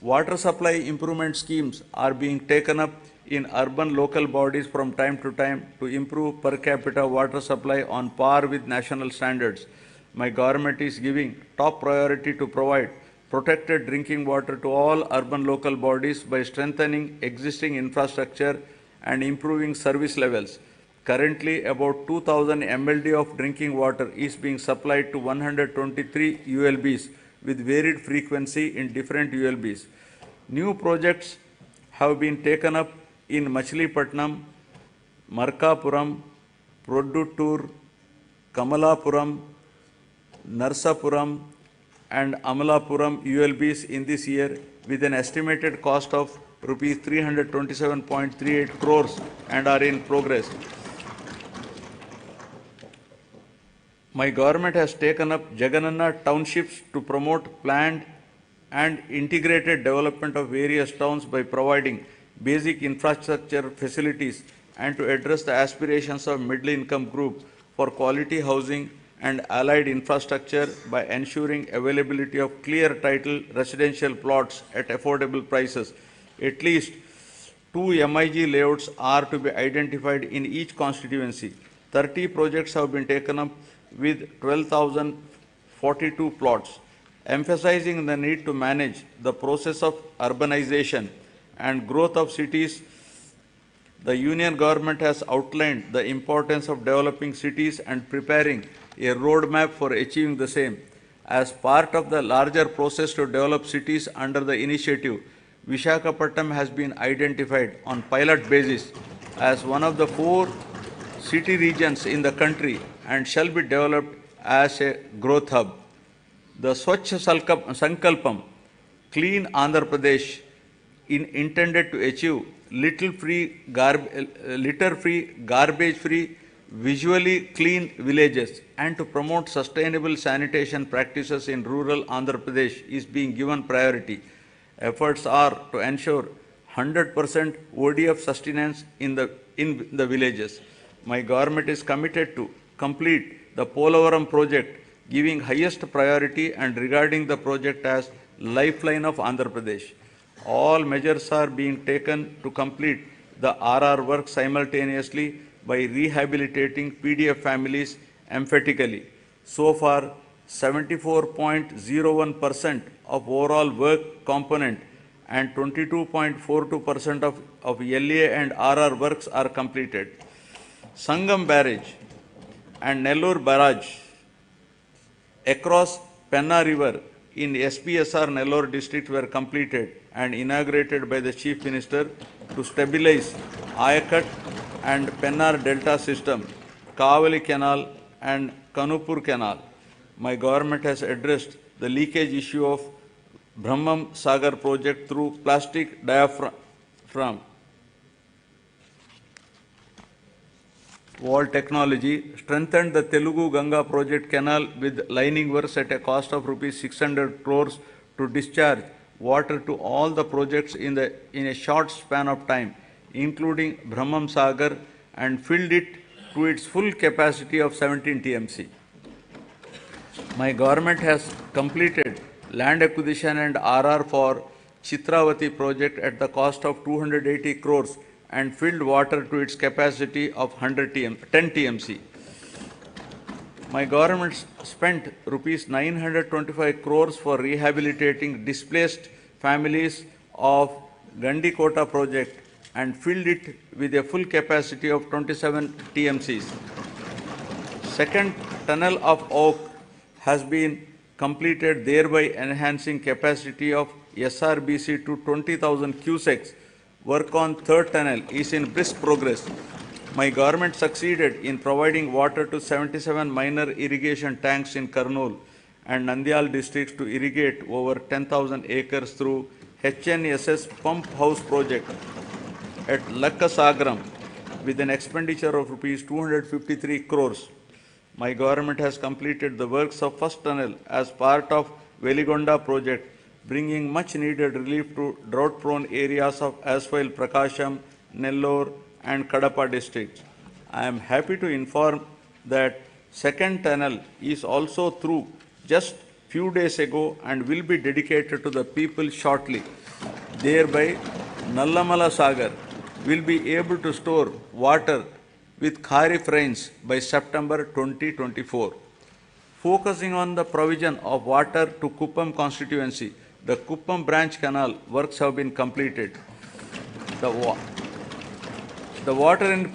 Water supply improvement schemes are being taken up in urban local bodies from time to time to improve per capita water supply on par with national standards. My government is giving top priority to provide protected drinking water to all urban local bodies by strengthening existing infrastructure and improving service levels. Currently, about 2,000 MLD of drinking water is being supplied to 123 ULBs with varied frequency in different ULBs. New projects have been taken up in Machilipatnam, Markapuram, Produttur, Kamalapuram, Narsapuram and Amalapuram ULBs in this year with an estimated cost of rupees 327.38 crores and are in progress. My government has taken up Jagan townships to promote planned and integrated development of various towns by providing basic infrastructure facilities and to address the aspirations of middle income group for quality housing and allied infrastructure by ensuring availability of clear title residential plots at affordable prices. At least 2 MIG layouts are to be identified in each constituency. 30 projects have been taken up with 12,042 plots, emphasizing the need to manage the process of urbanization and growth of cities. The Union government has outlined the importance of developing cities and preparing a roadmap for achieving the same. As part of the larger process to develop cities under the initiative, Visakhapatnam has been identified on pilot basis as one of the 4 city regions in the country and shall be developed as a growth hub. The Swachh Sankalpam, Clean Andhra Pradesh, intended to achieve litter-free, garbage-free, visually clean villages and to promote sustainable sanitation practices in rural Andhra Pradesh is being given priority. Efforts are to ensure 100% ODF sustenance in the villages. My government is committed to complete the Polavaram project, giving highest priority and regarding the project as lifeline of Andhra Pradesh. All measures are being taken to complete the RR work simultaneously by rehabilitating PDF families emphatically. So far, 74.01% of overall work component and 22.42% of LA and RR works are completed. Sangam Barrage and Nellore Barrage across Penna River in SPSR Nellore district were completed and inaugurated by the Chief Minister to stabilize Ayakat and Pennar Delta system, Kavali Canal and Kanupur Canal. My government has addressed the leakage issue of Brahmam Sagar project through plastic diaphragm wall technology, strengthened the Telugu Ganga project canal with lining works at a cost of rupees 600 crores to discharge water to all the projects in a short span of time, including Brahmam Sagar, and filled it to its full capacity of 17 TMC. My government has completed land acquisition and RR for Chitravati project at the cost of 280 crores and filled water to its capacity of 10 TMC. My government spent rupees 925 crores for rehabilitating displaced families of Gandikota project and filled it with a full capacity of 27 TMCs. Second tunnel of Oak has been completed, thereby enhancing capacity of SRBC to 20,000 cusecs. Work on third tunnel is in brisk progress. My government succeeded in providing water to 77 minor irrigation tanks in Kurnool and Nandyal districts to irrigate over 10,000 acres through HNSS pump house project. at Lakkasagaram with an expenditure of rupees 253 crores. My government has completed the works of first tunnel as part of Veligonda project, bringing much needed relief to drought-prone areas of as well Prakasham, Nellore and Kadapa districts. I am happy to inform that second tunnel is also through just few days ago and will be dedicated to the people shortly. Thereby, Nallamala Sagar will be able to store water with Kharif rains by September 2024. Focusing on the provision of water to Kuppam constituency, the Kuppam branch canal works have been completed. The water in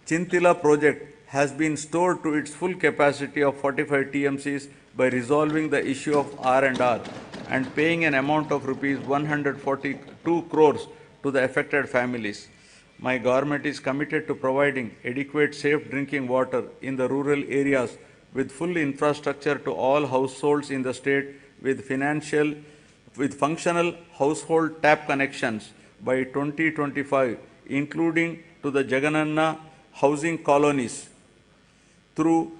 Chintila project has been stored to its full capacity of 45 TMCs by resolving the issue of R&R and paying an amount of rupees 142 crores to the affected families. My government is committed to providing adequate safe drinking water in the rural areas with full infrastructure to all households in the state with functional household tap connections by 2025, including to the Jagan housing colonies through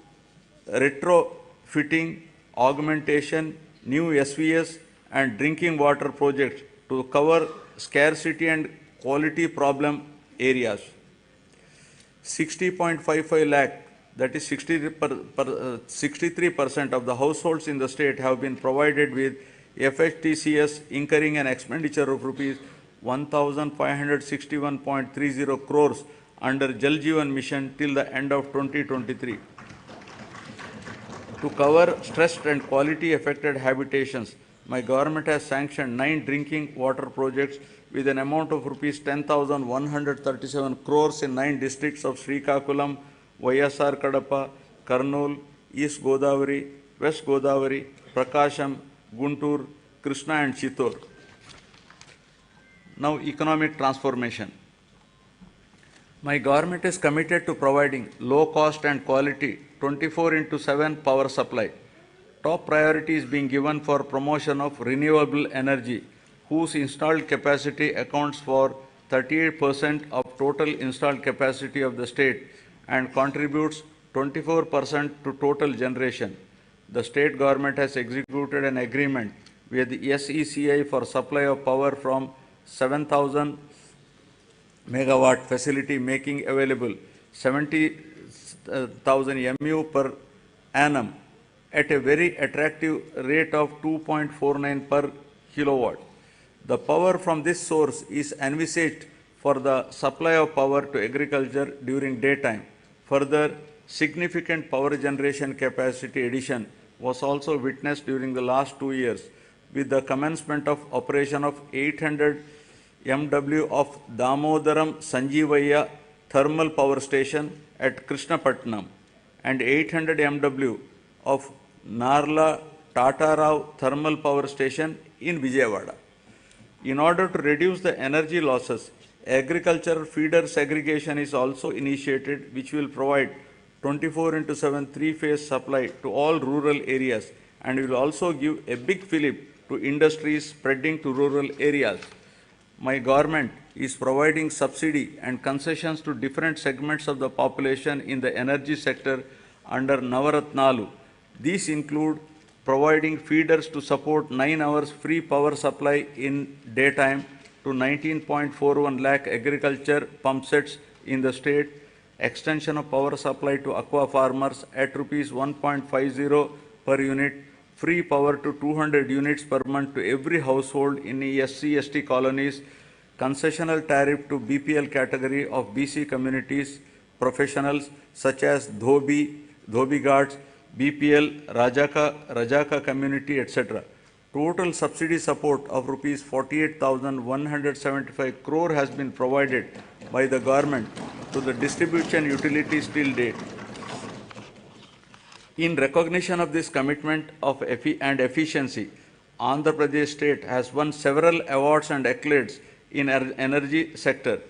retrofitting, augmentation, new SVS and drinking water projects to cover scarcity and quality problem areas. 60.55 lakh, that is 63% of the households in the state have been provided with FHTCS, incurring an expenditure of rupees 1,561.30 crores under Jal Jeevan Mission till the end of 2023. To cover stressed and quality affected habitations, my government has sanctioned 9 drinking water projects with an amount of rupees 10,137 crores in 9 districts of Srikakulam, YSR Kadapa, Kurnool, East Godavari, West Godavari, Prakasham, Guntur, Krishna and Chittor. Now, economic transformation. My government is committed to providing low cost and quality 24/7 power supply. Top priority is being given for promotion of renewable energy, whose installed capacity accounts for 38% of total installed capacity of the state and contributes 24% to total generation. The state government has executed an agreement with the SECI for supply of power from 7,000 megawatt facility, making available 70,000 MU per annum at a very attractive rate of 2.49 per kilowatt. The power from this source is envisaged for the supply of power to agriculture during daytime. Further, significant power generation capacity addition was also witnessed during the last 2 years with the commencement of operation of 800 MW of Damodaram Sanjeevaya thermal power station at Krishnapatnam and 800 MW of Narla Tatarao thermal power station in Vijayawada. In order to reduce the energy losses, agricultural feeder segregation is also initiated, which will provide 24/7 three-phase supply to all rural areas and will also give a big fillip to industries spreading to rural areas. My government is providing subsidy and concessions to different segments of the population in the energy sector under Navaratnalu. These include providing feeders to support 9 hours free power supply in daytime to 19.41 lakh agriculture pump sets in the state, extension of power supply to aqua farmers at rupees 1.50 per unit, free power to 200 units per month to every household in SC/ST colonies, concessional tariff to BPL category of BC communities, professionals such as Dhobi guards, BPL, Rajaka community, etc. Total subsidy support of rupees 48,175 crore has been provided by the government to the distribution utilities till date. In recognition of this commitment and efficiency, Andhra Pradesh state has won several awards and accolades in energy sector.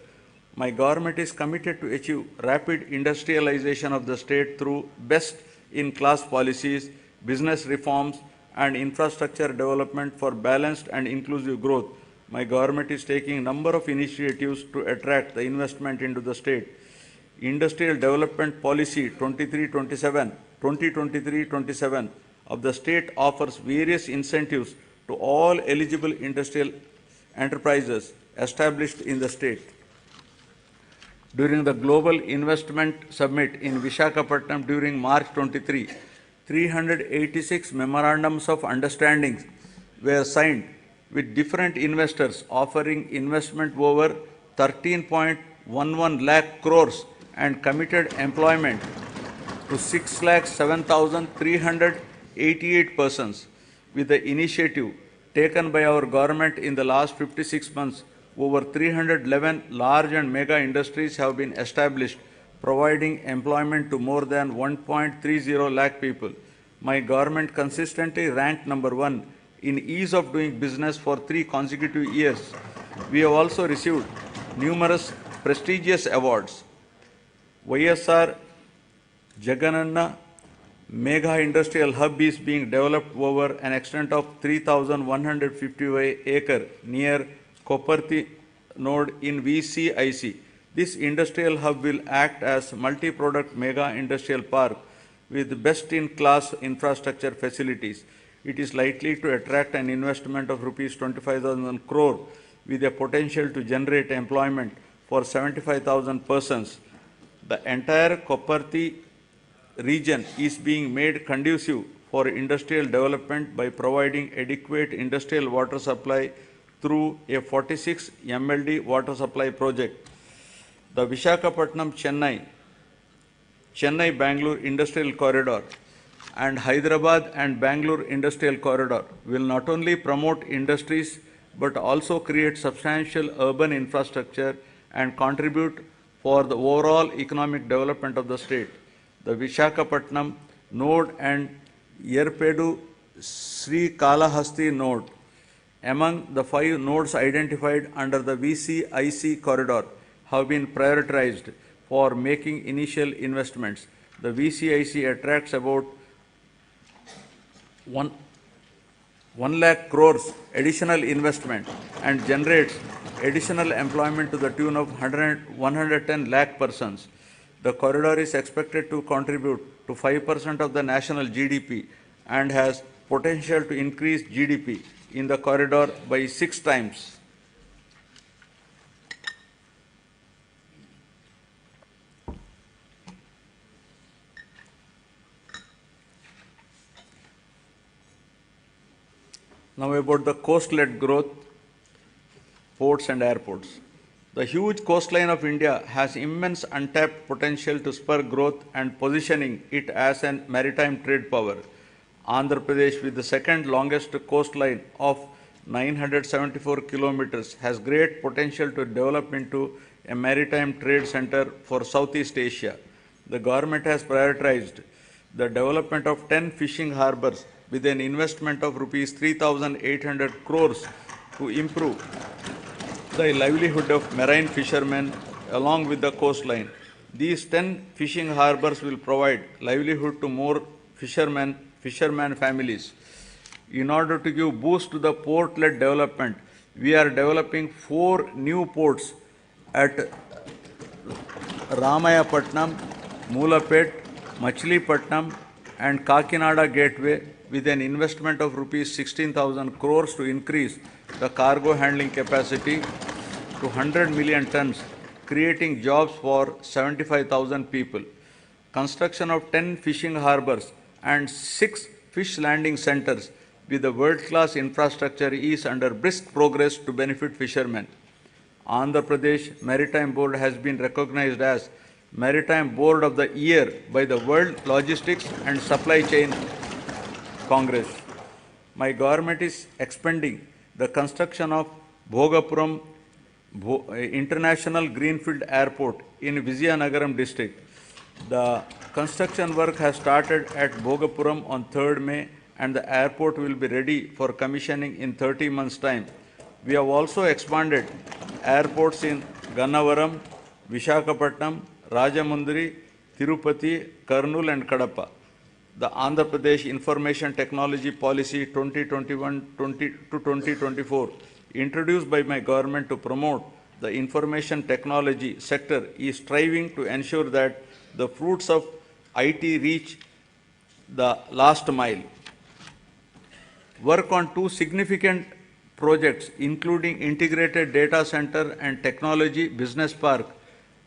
My government is committed to achieve rapid industrialization of the state through best-in-class policies, business reforms, and infrastructure development for balanced and inclusive growth. My government is taking a number of initiatives to attract the investment into the state. Industrial Development Policy 2023-27 of the state offers various incentives to all eligible industrial enterprises established in the state. During the Global Investment Summit in Visakhapatnam during March 23, 386 memorandums of understanding were signed with different investors offering investment over 13.11 lakh crores and committed employment to 6,07,388 persons. With the initiative taken by our government in the last 56 months, over 311 large and mega industries have been established, providing employment to more than 1.30 lakh people. My government consistently ranked number 1 in ease of doing business for 3 consecutive years. We have also received numerous prestigious awards. YSR Jagan Mega Industrial Hub is being developed over an extent of 3,150 acre near Koparthi node in VCIC. This industrial hub will act as multi-product mega industrial park with best-in-class infrastructure facilities. It is likely to attract an investment of rupees 25,000 crore with a potential to generate employment for 75,000 persons. The entire Koparthi region is being made conducive for industrial development by providing adequate industrial water supply through a 46 MLD water supply project. The Chennai-Bangalore Industrial Corridor and Hyderabad and Bangalore Industrial Corridor will not only promote industries but also create substantial urban infrastructure and contribute for the overall economic development of the state. The Visakhapatnam node and Yerpedu Sri Kalahasti node, among the 5 nodes identified under the VCIC corridor, have been prioritized for making initial investments. The VCIC attracts about 1 lakh crores additional investment and generates additional employment to the tune of 110 lakh persons. The corridor is expected to contribute to 5% of the national GDP and has potential to increase GDP in the corridor by 6 times. Now about the coast-led growth, ports and airports. The huge coastline of India has immense untapped potential to spur growth and positioning it as a maritime trade power. Andhra Pradesh, with the second longest coastline of 974 kilometers, has great potential to develop into a maritime trade center for Southeast Asia. The government has prioritized the development of 10 fishing harbors with an investment of rupees 3,800 crores to improve the livelihood of marine fishermen along with the coastline. These 10 fishing harbors will provide livelihood to more fishermen families. In order to give boost to the port-led development, we are developing 4 new ports at Ramayapatnam, Moolapet, Machilipatnam and Kakinada Gateway with an investment of rupees 16,000 crores to increase the cargo handling capacity to 100 million tons, creating jobs for 75,000 people. Construction of 10 fishing harbors and 6 fish landing centers with a world-class infrastructure is under brisk progress to benefit fishermen. Andhra Pradesh Maritime Board has been recognized as Maritime Board of the Year by the World Logistics and Supply Chain Congress. My government is expanding the construction of Bhogapuram International Greenfield Airport in Vizianagaram district. The construction work has started at Bhogapuram on 3rd May and the airport will be ready for commissioning in 30 months' time. We have also expanded airports in Gannavaram, Visakhapatnam, Rajamundry, Tirupati, Kurnool and Kadapa. The Andhra Pradesh Information Technology Policy 2021 to 2024 introduced by my government to promote the information technology sector is striving to ensure that the fruits of IT reach the last mile. Work on two significant projects, including integrated data center and technology business park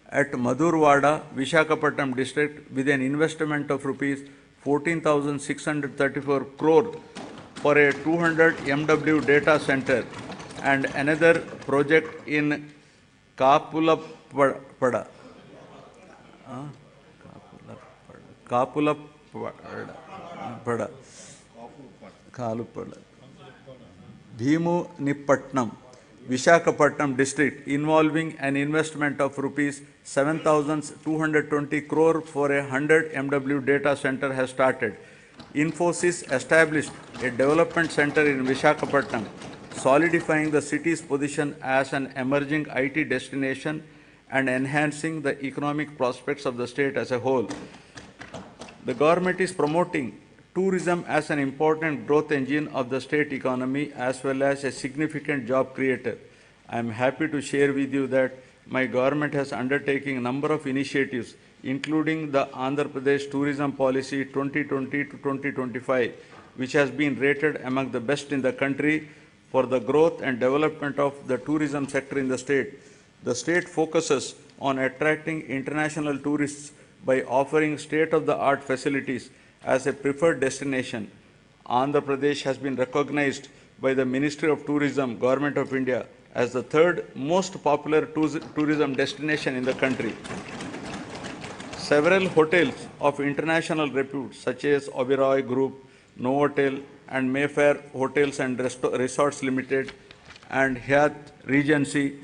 at Madhurwada, Visakhapatnam district, with an investment of rupees 14,634 crore for a 200 MW data center, and another project in Kapulapada, Kapulapada, Bhimunipatnam, Visakhapatnam district, involving an investment of rupees 7,220 crore for a 100 MW data center has started. Infosys established a development center in Visakhapatnam, solidifying the city's position as an emerging IT destination and enhancing the economic prospects of the state as a whole. The government is promoting tourism as an important growth engine of the state economy as well as a significant job creator. I am happy to share with you that my government has undertaken a number of initiatives, including the Andhra Pradesh Tourism Policy 2020 to 2025, which has been rated among the best in the country for the growth and development of the tourism sector in the state. The state focuses on attracting international tourists by offering state-of-the-art facilities as a preferred destination. Andhra Pradesh has been recognized by the Ministry of Tourism, Government of India, as the third most popular tourism destination in the country. Several hotels of international repute, such as Oberoi Group, Novotel, and Mayfair Hotels and Resorts Limited, and Hyatt Regency,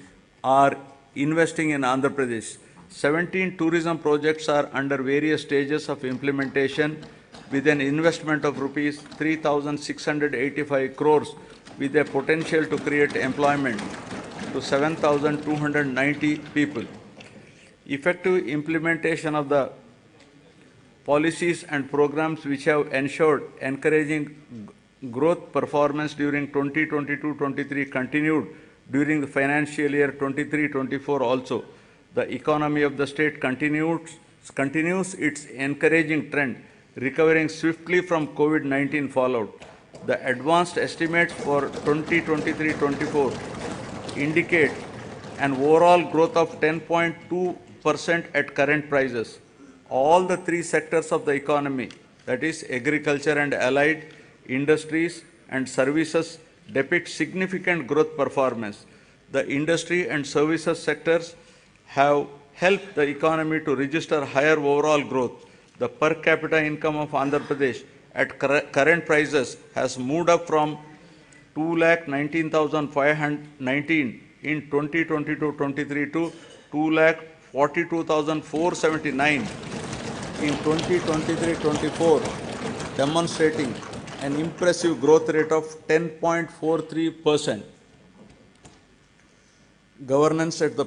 are investing in Andhra Pradesh. 17 tourism projects are under various stages of implementation, with an investment of rupees 3,685 crores, with a potential to create employment to 7,290 people. Effective implementation of the policies and programs which have ensured encouraging growth performance during 2022-23 continued during the financial year 23-24 also. The economy of the state continues its encouraging trend, recovering swiftly from COVID-19 fallout. The advanced estimates for 2023-24 indicate an overall growth of 10.2% at current prices. All the three sectors of the economy, that is agriculture and allied, industries and services, depict significant growth performance. The industry and services sectors have helped the economy to register higher overall growth. The per capita income of Andhra Pradesh at current prices has moved up from 2,19,519 in 2022-23 to 2,42,479 in 2023-24, demonstrating an impressive growth rate of 10.43%. Governance at the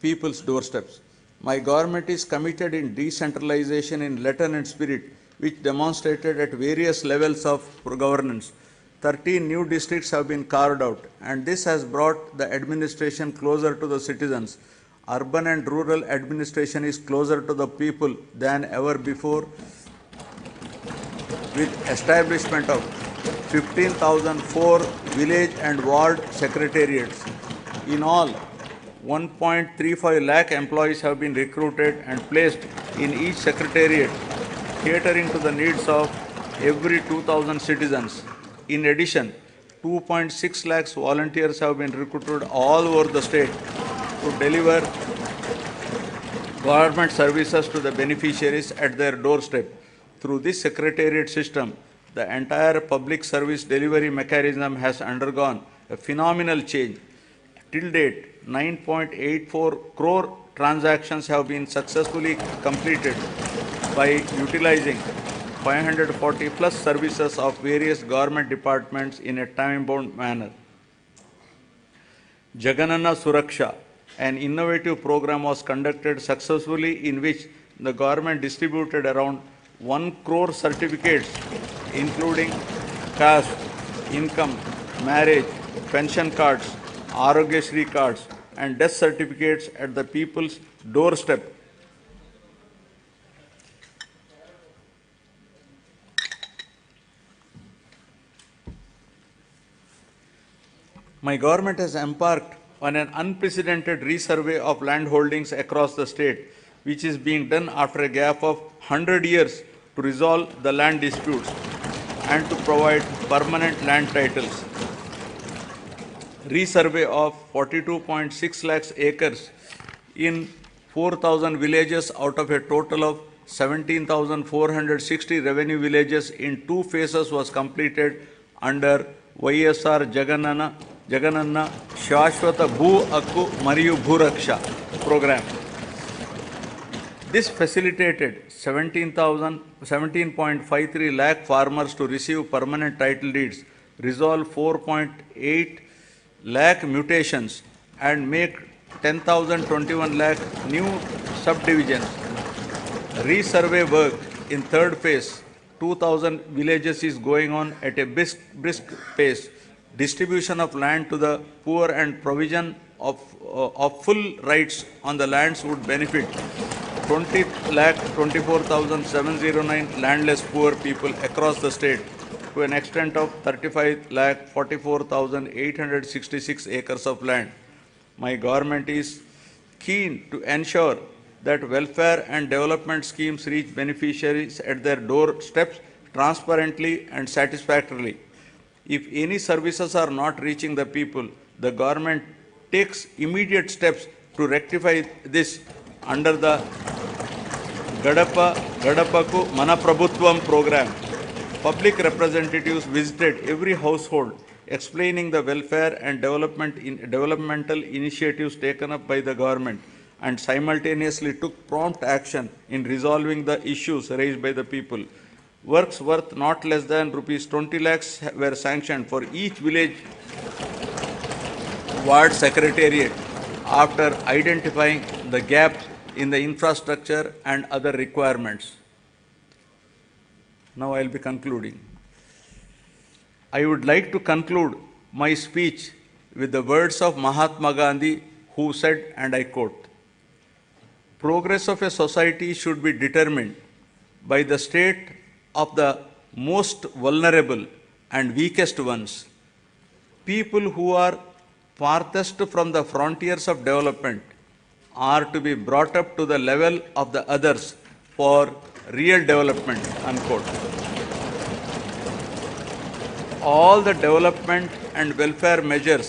people's doorsteps. My government is committed in decentralization in letter and spirit, which demonstrated at various levels of governance. 13 new districts have been carved out, and this has brought the administration closer to the citizens. Urban and rural administration is closer to the people than ever before, with establishment of 15,004 village and ward secretariats. In all, 1.35 lakh employees have been recruited and placed in each secretariat, catering to the needs of every 2,000 citizens. In addition, 2.6 lakhs volunteers have been recruited all over the state to deliver government services to the beneficiaries at their doorstep. Through this secretariat system, the entire public service delivery mechanism has undergone a phenomenal change. Till date, 9.84 crore transactions have been successfully completed by utilizing 540 plus services of various government departments in a time-bound manner. Jagan Suraksha, an innovative program, was conducted successfully, in which the government distributed around 1 crore certificates, including caste, income, marriage, pension cards, Ayodhya Shri cards, and death certificates at the people's doorstep. My government has embarked on an unprecedented resurvey of land holdings across the state, which is being done after a gap of 100 years to resolve the land disputes and to provide permanent land titles. Resurvey of 42.6 lakhs acres in 4,000 villages out of a total of 17,460 revenue villages in 2 phases was completed under YSR Jagananna Shashwata Bhu Akku Mariyu Bhuraksha program. This facilitated 17.53 lakh farmers to receive permanent title deeds, resolve 4.8 lakh mutations, and make 10,021 lakh new subdivisions. Resurvey work in third phase, 2,000 villages is going on at a brisk pace. Distribution of land to the poor and provision of full rights on the lands would benefit 20,24,709 landless poor people across the state to an extent of 35,44,866 acres of land. My government is keen to ensure that welfare and development schemes reach beneficiaries at their doorsteps transparently and satisfactorily. If any services are not reaching the people, the government takes immediate steps to rectify this under the Gadapaku Manaprabhutvam program. Public representatives visited every household, explaining the welfare and developmental initiatives taken up by the government, and simultaneously took prompt action in resolving the issues raised by the people. Works worth not less than rupees 20 lakhs were sanctioned for each village ward secretariat after identifying the gaps in the infrastructure and other requirements. Now I will be concluding. I would like to conclude my speech with the words of Mahatma Gandhi, who said, and I quote, "Progress of a society should be determined by the state of the most vulnerable and weakest ones. People who are farthest from the frontiers of development are to be brought up to the level of the others for real development," unquote. All the development and welfare measures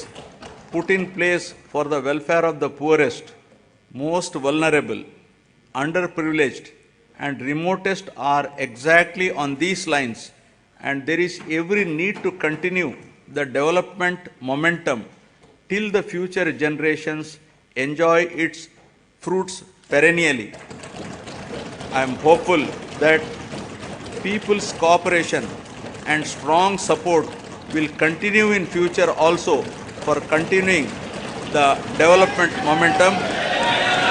put in place for the welfare of the poorest, most vulnerable, underprivileged, and remotest are exactly on these lines, and there is every need to continue the development momentum till the future generations enjoy its fruits perennially. I am hopeful that people's cooperation and strong support will continue in future also for continuing the development momentum.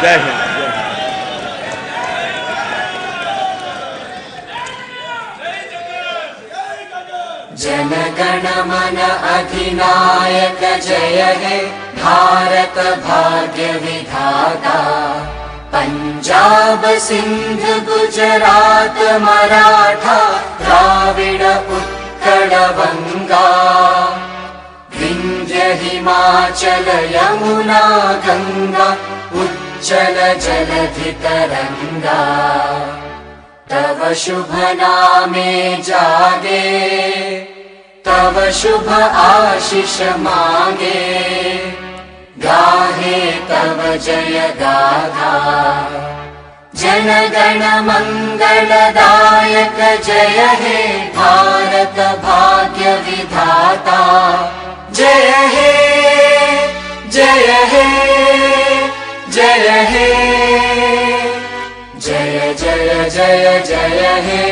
Jai Hind. Jana Gana मन अधिनायक जय हे भारत भाग्य विधाता। पंजाब सिंध गुजरात मराठा द्राविड उत्कल बंगा, विंध्य हिमाचल यमुना गंगा उज्जल जलधि तरंगा। तव शुभ नामे जागे, तव शुभ आशीष मांगे, गाहे तव जय गाथा। जन गण मंगलदायक जय हे भारत भाग्य विधाता। जय हे जय हे जय हे, जय जय जय जय हे।